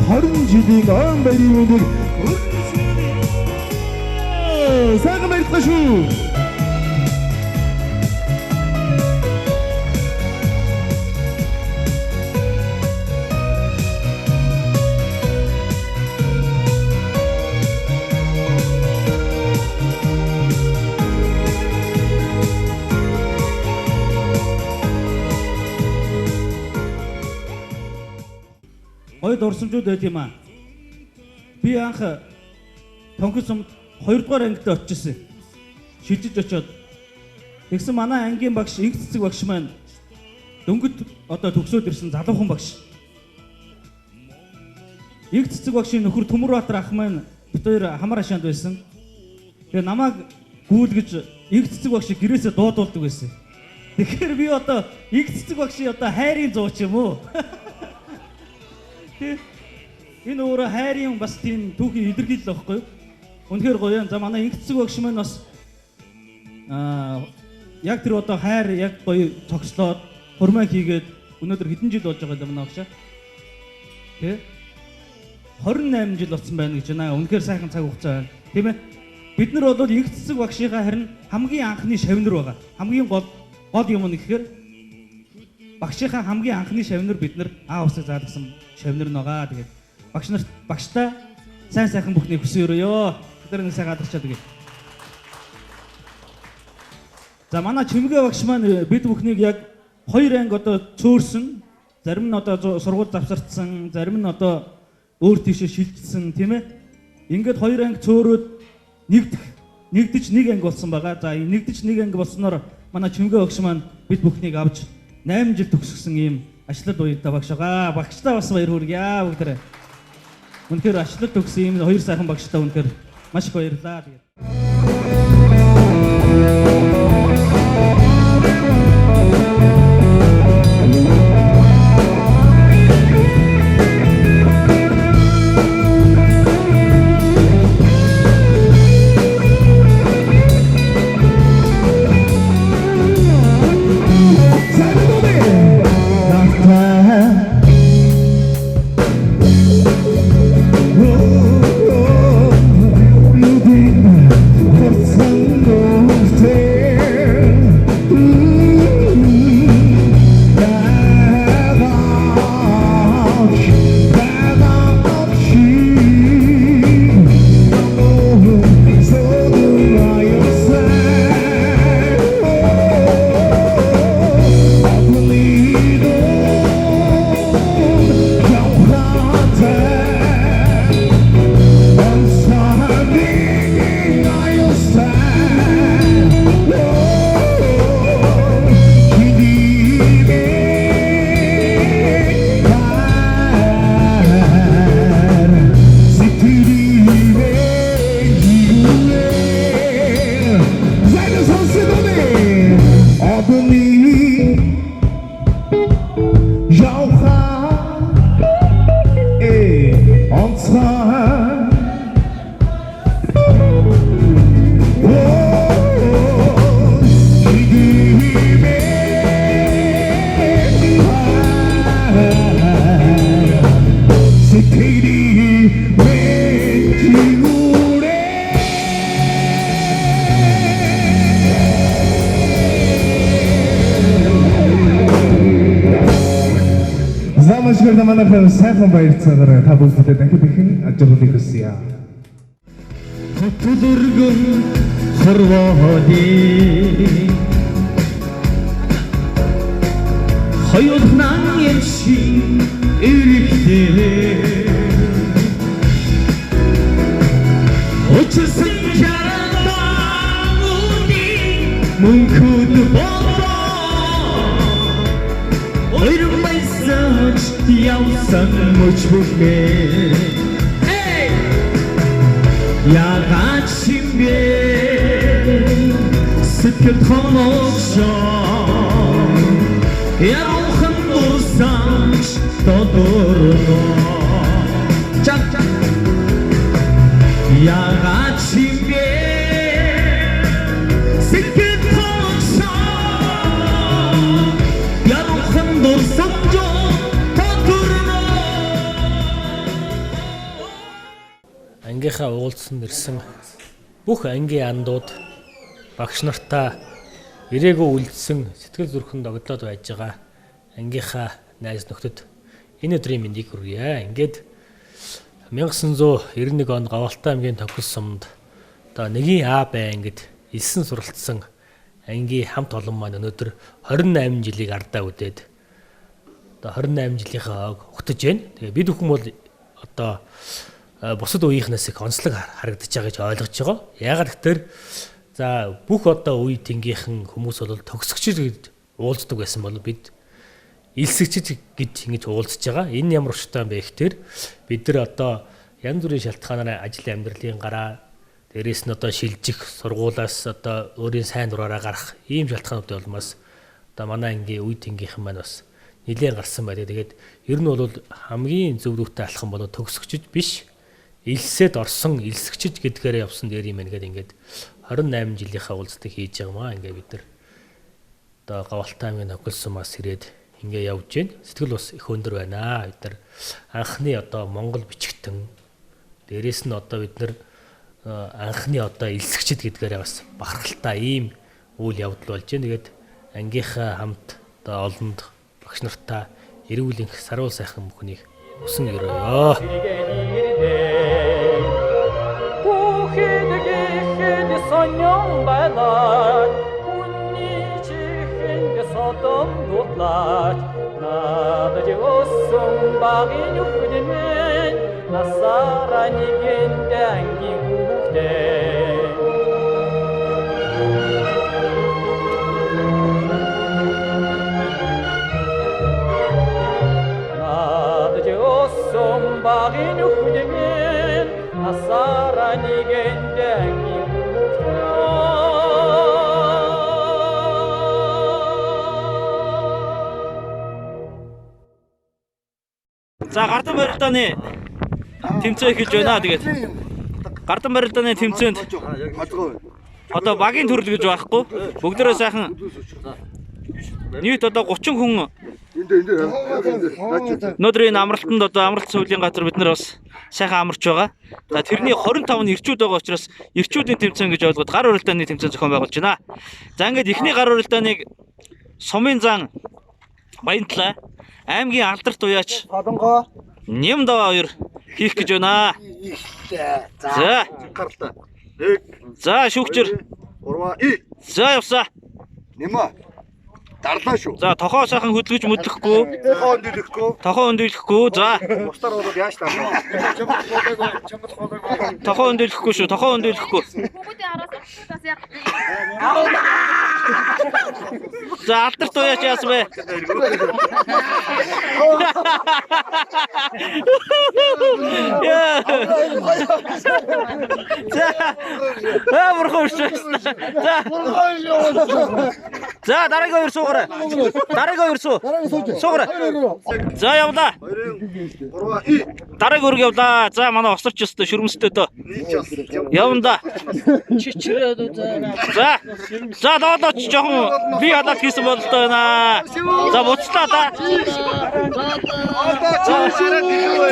20 жилийн он баярын өдрийг сайхан баярлалаа шүү. Гоё дурсамжууд байт юм аа. Би анх Тонхил-1991 2 дугаар ангид очижсэн. Шилжиж очиод. Тэгсэн манай ангийн багш инх цэцэг багш маань дөнгөж одоо төгсөөд ирсэн залуухан багш. Их цэцэг багшийн нөхөр Төмөрбаатар ах маань бид хоёр хамар ашаанд байсан. Тэгээ намайг гүйлгэж их цэцэг багшийг гэрээсээ дуудуулдаг байсан. Тэгэхээр би одоо их цэцэг багшийн одоо хайрын зууч юм уу? Тэгээ энэ өөрөө хайрын бас тийм түүхийн илэрхийлэл байхгүй юу? Үнэхээр гоё юм. За манай их цэцэг багш маань бас яг тэр одоо хайр яг гоё цогцлоод хурмаа хийгээд өнөөдөр хэдэн жил болж байгаа юм байна багшаа. Тэ? 28 жил болсон байна гэж байна. Үнэхээр сайхан цаг хугацаа байна. Тийм ээ? Бид нар бол их цэцэг багшийнхаа харин хамгийн анхны шавнар байгаа. Хамгийн гол юм нь гэхээр багшийнхаа хамгийн анхны шавнар бид нар аав усыг заалгасан шавнар нэгаа. Тэгээд багштай сайхан бүхнийг хүсэн өрөөё. Бид нар нэг сайн гадагчаа тэгээд. За манай чимгээ багш маань бид бүхнийг яг 2 анги одоо цөөрсөн. Зарим нь одоо сургууль завсарцсан, зарим нь одоо өөр тийшээ шилжсэн тийм ээ. Ингээд 2 анги цөөрөөд нэгдэж нэг анги болсон байгаа. За нэгдэж нэг анги болсноор манай чимгээ багш маань бид бүхнийг авч 8 жил төгсгсөн ийм ачлал уяатай багш байгаа. Багштай бас баяр хүргье бүгдээ. Үнэхээр ачлал төгсөн ийм 2 сайхан багштай үнэхээр маш их баярлалаа. Манайхан сайхан баярцаагаар та бүгдээ дахин ажиглахыг хүсье. Хөтөлөргөн хорвооди хоёулнан ямшин эрэхтэй очсон яран үни мөнхөд боо ойрмайсаж явсан мөчбүрмэ ягаад шимбэ сэтгэл хоногшоо яохан дурсамж тодорно ягаад шимбэ сэтгэл хоногшоо яохан дурсамж ангийнхаа уулзсан ирсэн бүх ангийн андууд багш нартаа ирээгүй үлдсэн сэтгэл зүрхэн догдлоод байж байгаа ангийнхаа найз нөхдөд энэ өдрийн мэндийг хүргье. Ингээд 1991 онд Говьалтай аймгийн Тонхил сумд одоо нэгийн А ангид элсэн суралцсан ангийн хамт олон маань өнөөдөр 28 жилийг ардаа үдээд одоо 28 жилийнхаа өгтөж байна. Тэгээ бид бүхэн бол одоо бусад үеийнхнээс их онцлог харагдаж байгаа гэж ойлгож байгаа. Яагаад гэвэл за бүх одоо үе тэнгийнхэн хүмүүс бол төгсөгчд уулздаг байсан бол бид элсэгчиж гэж ингэж уулзж байгаа. Энэ ямар учиртай юм бэ гэхээр бид нар одоо янз бүрийн шалтгаанаар ажил амьдралын гараа дээрээс нь одоо шилжих, сургуулаас одоо өөрийн сайн дураараа гарах ийм шалтгаануудын улмаас одоо манай ангийн үе тэнгийнхэн маань бас нэлээд гарсан байдаг. Тэгээд ер нь бол хамгийн зөв дүүтэй алхам бол төгсгчж биш, элсэд орсон элсэгчж гэдгээр явсан дээр юм ингээд 28 жилийнхаа уулзалтыг хийж байгаа маа. Ингээд бид нар одоо Гавалтай аймгийн Тонхил-1991 ирээд ингээ явж гин. Сэтгэл бас их өндөр байна. Бид нар анхны одоо Монгол бичгтэн дээрээс нь одоо бид нар анхны одоо элсэгчд гэдгээрээ бас бахархалтай ийм үйл явдал болж байна. Тэгээд ангийнхаа хамт одоо олонд багш нартай эрүүл энх саруул сайхан бүхнийг өсөн өрөөё. Содом дутлаач надад өсөн багын үхдэмэн насара нэгэнтэй ангийн хүүхдээ надад өсөн багын үхдэмэн насара нэгэнтэй ангийн За гардан барилдааны тэмцээн эхэлж байна. Тэгээд гардан барилдааны тэмцээнд одоо багийн төрөл гэж байхгүй. Бүгдээрээ сайхан нийт одоо 30 хүн өнөөдрийн амралтанд одоо амралт суулийн газар бид нар бас сайхан амарч байгаа. За тэрний 25 нь ирчүүд байгаа учраас ирчүүдийн тэмцээн гэж ойлгоод гар барилдааны тэмцээн зохион байгуулж байна. За ингээд эхний гар барилдааныг Сумын зан Баянтлаа аймгийн алдарт уяач Нямдаа 2 хийх гэж байна. За. За шүүгчэр. За явсаа. Нэмэ. Дарлаа шүү. За тохоо сайхан хөдөлгөж мэдлэхгүй. Тохоо өндөөлөхгүй. За. Бусдаар бол яаж таа. Тохоо өндөөлөхгүй шүү. Тохоо өндөөлөхгүй. Бүгдийн араас авчихудаас яг. За алдарт уяач яасан бэ? За. Бурхан шүү. За дараагийн хоёр суугаарай. Дараагийн хоёр суугаарай. За явлаа. Дараагийн өрг явлаа. За манай осорч өстө шүрмстэй дөө. Явна да. Чичрээд за. За доодооч жоохон би хадаад хийсэн бололтой байна. За буцлаа да.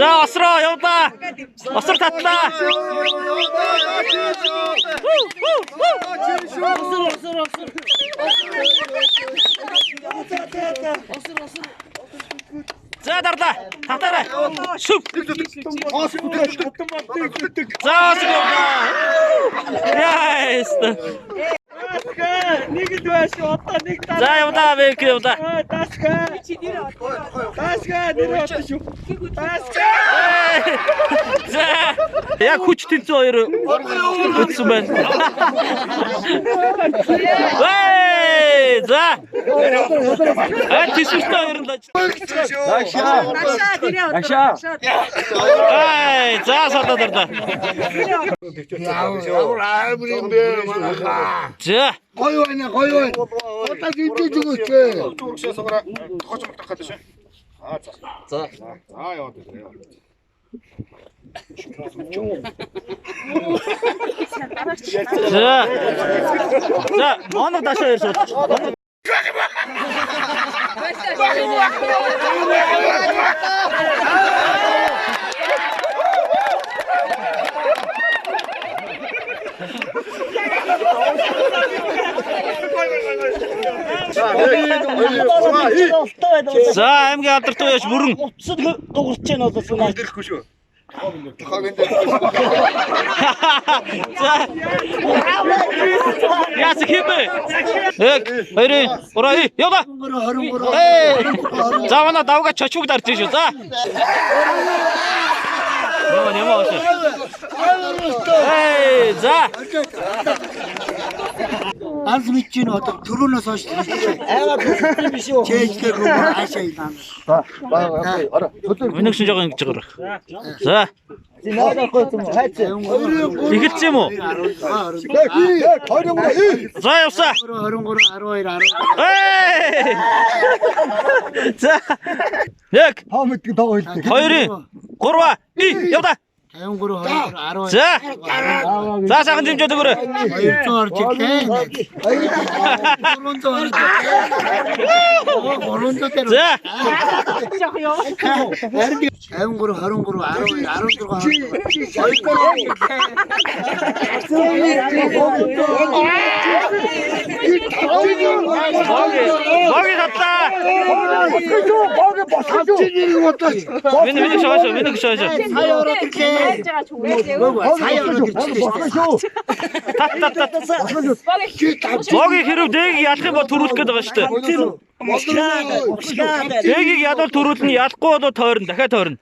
За осроо явлаа. Осор татлаа. За дарлаа. Татаарай. Шүп. За явлаа. Яс. Нэг л байж одоо нэг таа. За явлаа бэк явлаа. Таска. Таска нэр одоо шүү. Таска. За. Яг хүч тэнцүү хоёр үтсэн байна. Вэй! За. Тийштэй хоёр л ажил. Агшаа. Ай, за содоо дарлаа. Ямар ааврын бэ манайхаа. За. Гоё байна, гоё байна. Одоо идэж өгөөч. Тургшаа суугаа тохож мөгдөх гэдэг шээ. За. За. За яваад байна. За, моног дашаа ирсэн. За, аймгийн алдарт уяач бүрэн уцад дуурч байна болосон. Дэлэхгүй шүү. За. Яс хибэ. Хоёрын ураа яваа. За манай давга чачууг дарж шүү. За. Нямаа ууш. Эй, за. Анс мэдчихээн одоо төрөөнөөс хойш айгаа төлөвтэй биш үү? Чэйчтэй рүү хаашаа ийна. Өнөг шин жоо ингэж байгаа. За. Эхэлсэн юм уу? За явсаа. 23 12 10. За. Яг. Таа мэдгүй таа хэлдэг. 2 3 явда. 53 12 За. За сайхан дэмжээд өгөөрэй. 200 орж ирлээ. 300 орж ирлээ. За. 23 татлаа. Миний шоошо. Сая ороод ирлээ. Сая ороод ирлээ. Боги хэрэг дэгийг ялах юм бол төрүүлэх гээд байгаа шүү дээ. Дэгийг ядвал төрүүлнэ, ялахгүй бол тойрно, дахиад тойрно.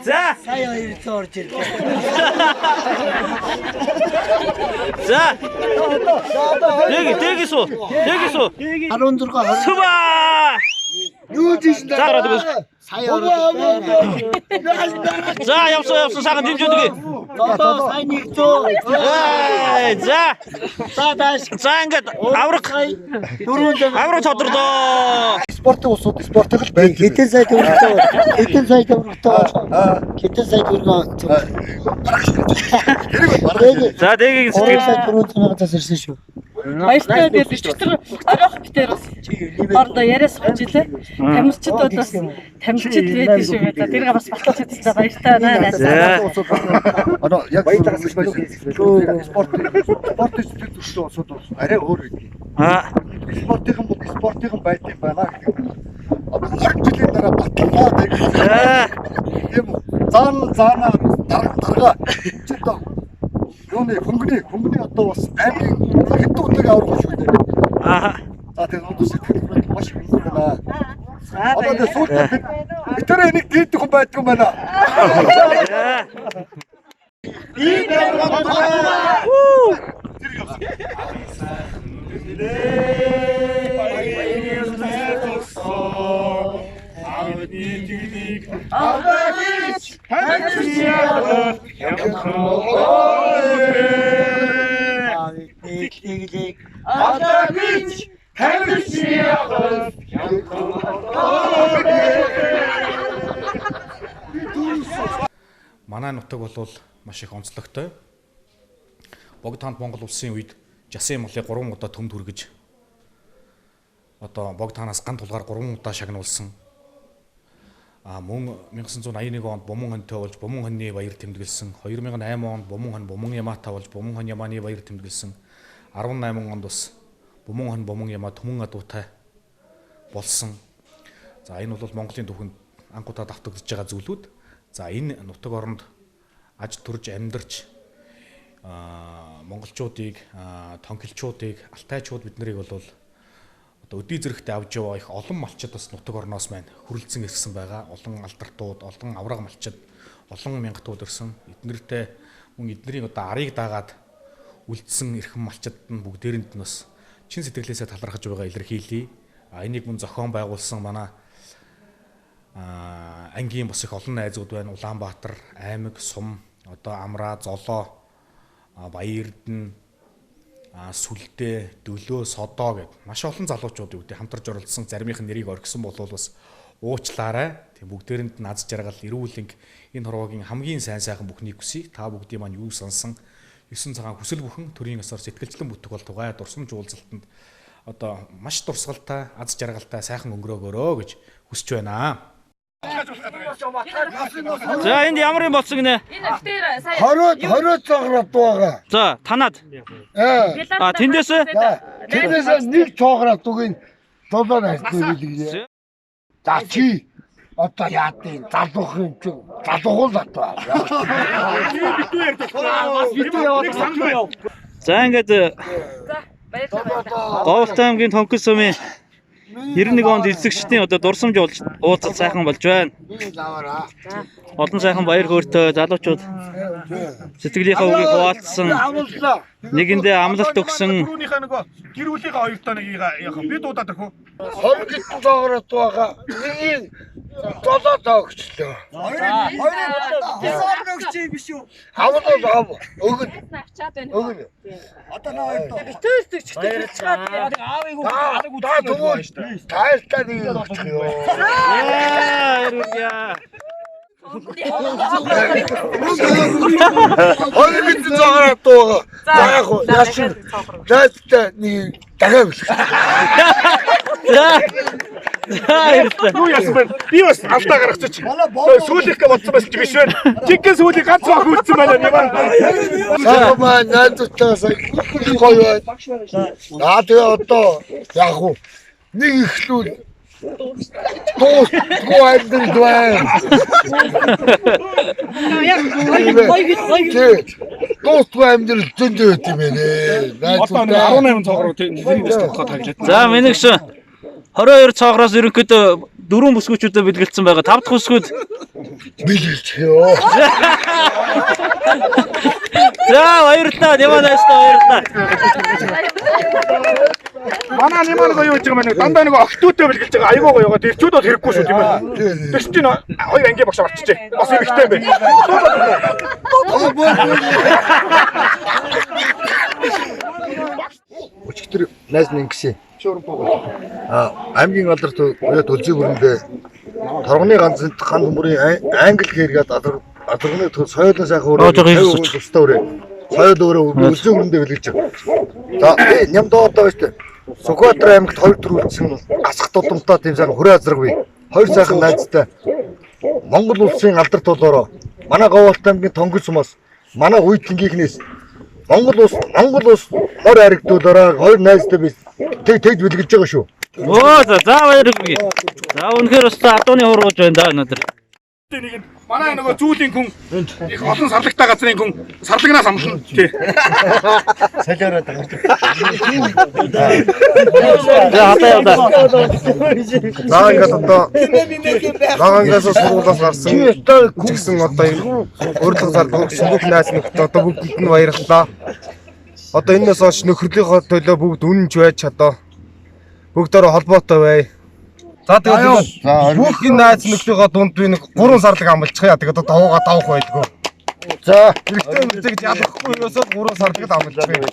За. Сая 200 орж ирлээ. За. Дэгийг суу. 16 20. Суба. Юу тийш даа. Сая ороод ирлээ. За явсан сайхан дэмжиж өгье. Одоо сая 100. За. Тааш. За ингээд авраг 400 авраг тодордоо. Спортын усууд спортыг л байдаг. Хэдэн сая төгрөгтэй. Хэдэн сая За дэгийг сэтгэл. 300,000-аас ирсэн шүү. Баяртай бид өчтөр орох битээр бас ордоо яриас сууж илээ. Тамирчдууд бас тамирчид байдаг шүү гэдэг. Тэр бас баталж чадсан баяртай байна. Яг спортын төсөл усууд арай өөр байдаг. Спортын байт юм байна гэдэг. Одоо 20 жилийн дараа батлаа гэдэг. Тийм үү? Заана дарга чидаа. Юуны хөнгөний одоо бас аймгийн хэд удаа аврах шүү дээ. За тэгээд одоо сэтгэл маш их байна. Одоо тэгээд сүүлдээ бид тэр энийг дийдэх хүн байдаг юм байна. Манай нутаг бол маш их онцлогтой. Богд хаанд Монгол улсын үед Жасын малыг 3 удаа төмд хүргэж одоо Богд хаанаас ган тулгаар 3 удаа шагнуулсан. Мөн 1981 онд Бомон хонтой болж Бомон хоньны баяр тэмдэглэсэн. 2008 онд Бомон Ямаатай болж Бомон хон Ямааны баяр тэмдэглэсэн. 18 онд бас Бомон Ямаа Түмэн адуутай болсон. За энэ бол Монголын түүхэнд анхудаа давтагдж байгаа зүйлүүд. За энэ нутаг оронд аж төрж амьдарч монголчуудыг, тонхилчуудыг, алтайчууд бид нарыг бол одоо өдий зэрэгтэй авж яваа их олон малчид бас нутаг орноос маань хүрэлцэн ирсэн байгаа. Олон алдартууд, олон авраг малчид, олон мянгатууд ирсэн. Эднэртэй мөн эднэрийн одоо арыг дагаад үлдсэн эрхэм малчид нь бүгдээрэнд нь бас чин сэтгэлээсээ талархаж байгаа илэрхийлье. Энийг мөн зохион байгуулсан манай ангийн бас их олон найзууд байна. Улаанбаатар, Аймаг, Сум, одоо Амраа, Золоо, Баярдэн, Сүлдээ, Дөлөө, Содоо гэд маш олон залуучууд үүдээ хамтарч оролцсон. Заримынх нь нэрийг оргисон бол бас уучлаарай. Тэг бүгдээрэнд нь аз жаргал, эрүүл энг энэ хорвоогийн хамгийн сайхан бүхнийг хүсье. Та бүгдийн маань юу сонсон 9 цагаан хүсэл бүхэн төрийн ёсоор сэтгэлжлэн бүтэх бол тугай дурсамж уулзалтанд одоо маш дурсгалтай, аз жаргалтай сайхан өнгөрөөгөөрөө гэж хүсэж байна. За энд ямар юм болсон гинэ? Энэ сая 20 цогроод байгаа. За танаад. Тэндээс нэг цогроод үгийн долоо найсгүй билээ. За чи одоо яадын залуухын ч залуухул атаа. За ингээд Говьт аймгийн Тонхил сумын 91 онд эзлэгчдийн одоо дурсамж уулзалт сайхан болж байна. Олон сайхан баяр хөөртэй залуучууд сэтгэлийнхаа үгийг хуваалцсан. Нэгэндээ амлалт өгсөн. Түүнийхээ нөгөө гэр бүлийнхээ хоёр тоо нэг яах вэ? Би дуудаад өгөх үү? 20 гэлтэн цоогоорот байгаа. Нэгийг золоо тоогчлоо. Хоёрын өгч юм биш үү? Аваад өгнө. Өгнө. Одоо нэг хоёр тоо. Битээсдэг ч гэдэг. Аавыг алаг үзсэн. Тайлтаа нэг өгчих ёо. Яа. Хоёр гэлтэн цоогоорот байгаа. За яг уу яашин. Зайтай нэг дахиад өглөө. Юу яасан бэ? Би бас автаа гаргачих. Сүүлийнх гэ бодсон байсан ч биш вэ? Чигэн сүүлийг ганц баг үлдсэн байна юм. Сайн байна. Найзтайгаас гоё байна. Тэгээ одоо яг уу нэг ихлүүл Тусгүй амьдрал байна. Тусгүй амьдрал зөндөө байт юм байна. Одоо 18 цогроо тэрнээс тогтоод хаглаад. За мэнэгш 22 цоогроос ерөнхийдөө 4 бүсгүүчүүдэд бэлгэлсэн байгаа. 5 дахь бүсгүүд бэлгэлчихё. За баярлалаа. Няманаас баярлалаа. Манай нэмэр гоё гэж байгаа нэг дандаа нэг охтуудтай бэлгэлж байгаа. Айгуу гоё байгаа. Тэрчүүд бол хэрэггүй шүү тийм ээ. Тэгс чинь хоёр ангийн багш орчихжээ. Бас ихтэй юм бэ. Өчигдөр найз нэгсэн. Аймгийн алдарт уяд үлзий бүрэндээ торгоны ганц хан хүмүүрийн англи хэргээд адрагны соёлын сайхан өрөө 50% тустай өрөө. Соёл өрөө үлзий бүрэндээ бэлгэлж байгаа. За нямдаа одоо байж тээ. Сүхбаатар аймагт 2 төрүүлсэн асах туламтай тийм сайхан хүрээ азраг бий. 2 сайхан найзтай Монгол улсын алдарт толоороо манай Говьалт аймгийн Тонхил-1991 манай үеийнхнээс Монгол улс ор харигдуулаараа 2 найзтай би тэгж бэлгэлж байгаа шүү. Оо за баярлалаа. За үнэхээр бас адууны хургуулж байна да өнөөдөр. Нэг манай нөгөө зүүлийн хүн их олон сарлагтай газрын хүн сарлагнаас амлна тий. Солиороод байгаа. За хатаа яваа. За ингээд одоо лагангаас сургуулиас гарсан гэсэн одоо урилга зардаг өгсөн бүх найз нөхдөд одоо бүгд нь баярлалаа. Одоо энэс хойш нөхрөлийнхөө төлөө бүгд үнэнч байж чадаа. Бүгдөө холбоотой бай. За тэгээд бүх найз нөхдөдөө дунд би нэг 3 сарлаг амлчих яа. Тэгээд одоо давууга давах байлгүй. За хэрэгтэй мэдээ гэж ялахгүй юусоо 3 сарлаг амлчих байх.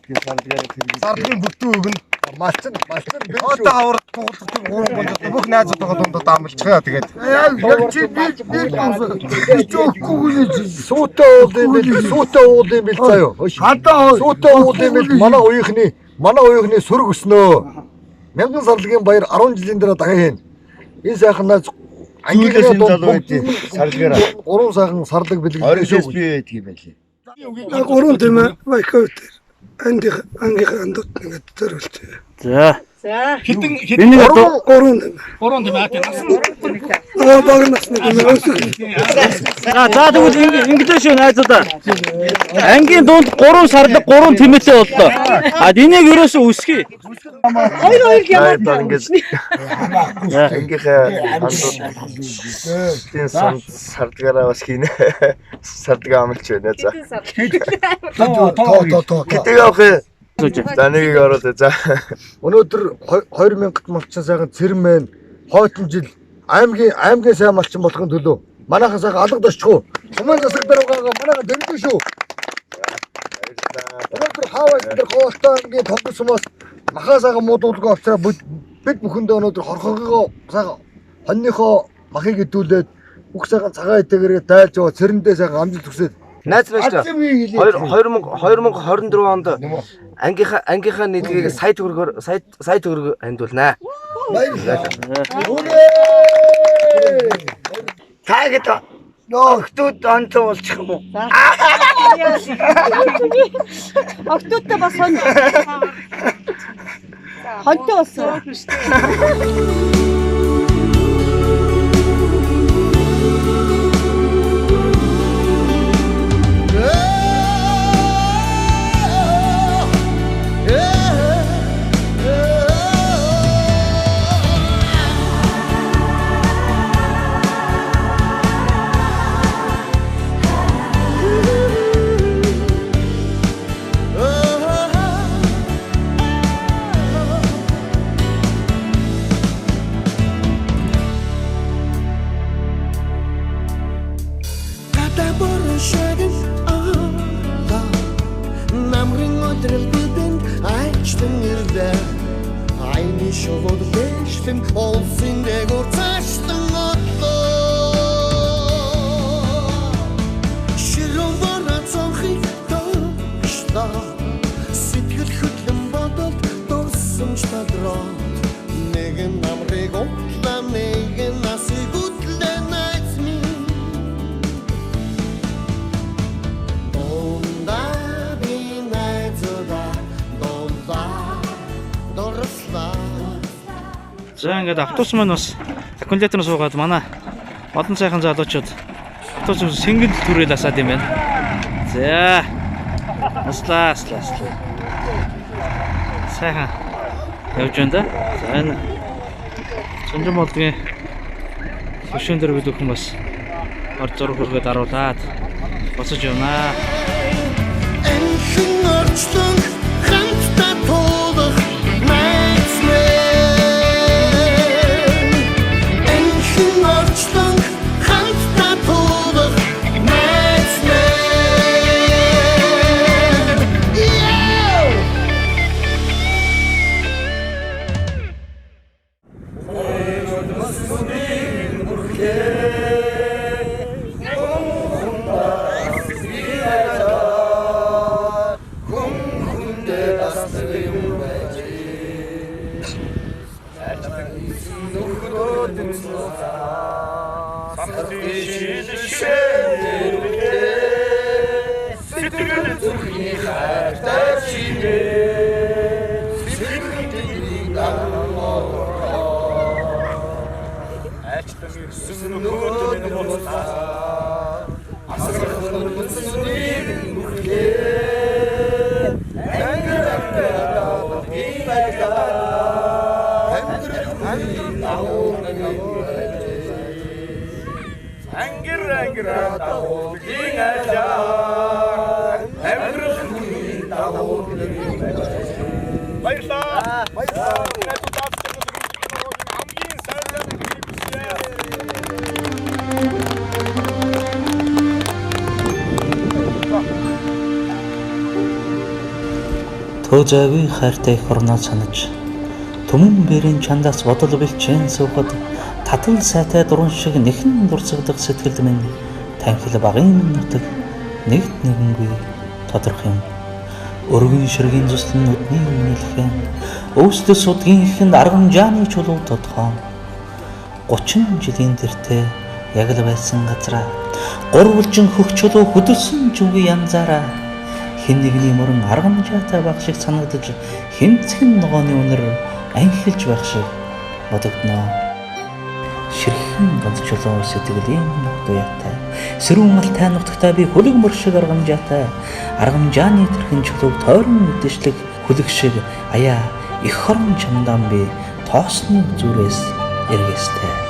Сарлагын бүтэн өгнө. Малчин одоо хаврт туулдаг 3 гол бүх найзуудаа дунд амлчих яа. Тэгээд яг чи би суутай уул юм бил заяа. Хатаа суутай уул юм бил манай уяхны сөрөг өснөө. Мянган сарлагын баяр 10 жилийн дараа дахиад хийн. Энэ сайхан найз ангийнхаа дунд сарлагаараа 3 сайхан сарлаг бэлгэлээ шүү. Би байдаг юм байлээ. Яг 3 тийм ээ. Вайкаут. Ангийнхаа андууд нэг төрүүлчихээ. За. Хитэн 3 тийм ээ. 3 тийм ээ. Насан. Багнаас нэг юм. За тэгвэл инглиш шүү найзуудаа. Ангийн дунд 3 сарлаг 3 тэмээтэй боллоо. А энийг ерөөсөө үсгий. Хоёр ямар Ангийнхаа андууд тийм сарлагаараа бас хийнэ. Сарлаг амлч байна за. Тоо. Гэдэг авах. За нэгийг ороод за. Өнөөдөр 2000-т малчин сайхан цэрэн мэн хойтон жил аймгийн сайн малчин болохын төлөө манайхаа сайхан алга дашчихгүй. Хүмүүс засаг дараагаа манайгаа дэмжин шүү. Өнөөдөр хаваа дээр Говьалт аймгийн Тонхил-1991 махаа сайхан муудуулга авчраа бид бүхэндээ өнөөдөр хорхогоо сайхан хоньныхоо махыг идүүлээд бүх сайхан цагаан идээгээрээ дайлж яваа цэрэндээ сайхан амжилт хүсээд Найз байж та 2024 онд ангийнхаа нийлгийг сая төгрөгөөр хандуулнаа. Таагт нөхдүүд онцоо болчих юм уу? Октодтой бас хонтой болсон. шулууд дэшлэн олсын дээгүүр цаашлан одлоо ширүүн бороо цонхыг төгшлөө сэтгэл хөдлөн бодолд дурсамж тадраад нэгэн намрыг утлаа нэгэн насыг утлаа найз минь дондаа би найзуудаа дондаа дурслаа. За ингээд автобус маань бас аккумулятор суугаад манай олон сайхан залуучууд автобус сэнгэл түрээл асаад юм байна. За. Аслаа. Сайхан явж байна да. За энэ Цонжин болдгийн хөшүүн дээр бид бүхэн бас орж зураг хүргээд аруулаад босож явнаа. Энхэн орчлон хамтдаа туулах найз минь энхэн орчлон хамтдаа туулах найз Төөжавийн хайртай их орноо санаж түмэн бэрийн чандаас бодол бэлчэн суухад татал сайтай дуран шиг нэхэн дурсагдах сэтгэлд минь танхил багын нутаг нэгт нэгэнгүй тодорх юм. Өргөн ширгийн зүслэн нүдний үнэлхэн өөстө судгийн ихэнд арган жааны чулуу тодхон 30 жилийн тэртээ яг л байсан газраа гурвалжин хөх чулуу хөдөлсөн зүгийн янзаараа хэн нэгний мөрөн арган жаатай баг шиг санагдаж хэмцхэн ногооны үнэр анхилж байх шиг бодогдноо. Ширхэн ганц чулуу сэтгэлийн дуяатай сэрүүн алтай нутагтаа би хөлөг мөр шиг арган жаатай арган жааны тэрхэн чулууг тойрон мэдээшлэг хөлөг шиг аяа их хорон чамдаан би тоосны зүрээс эргээстэй.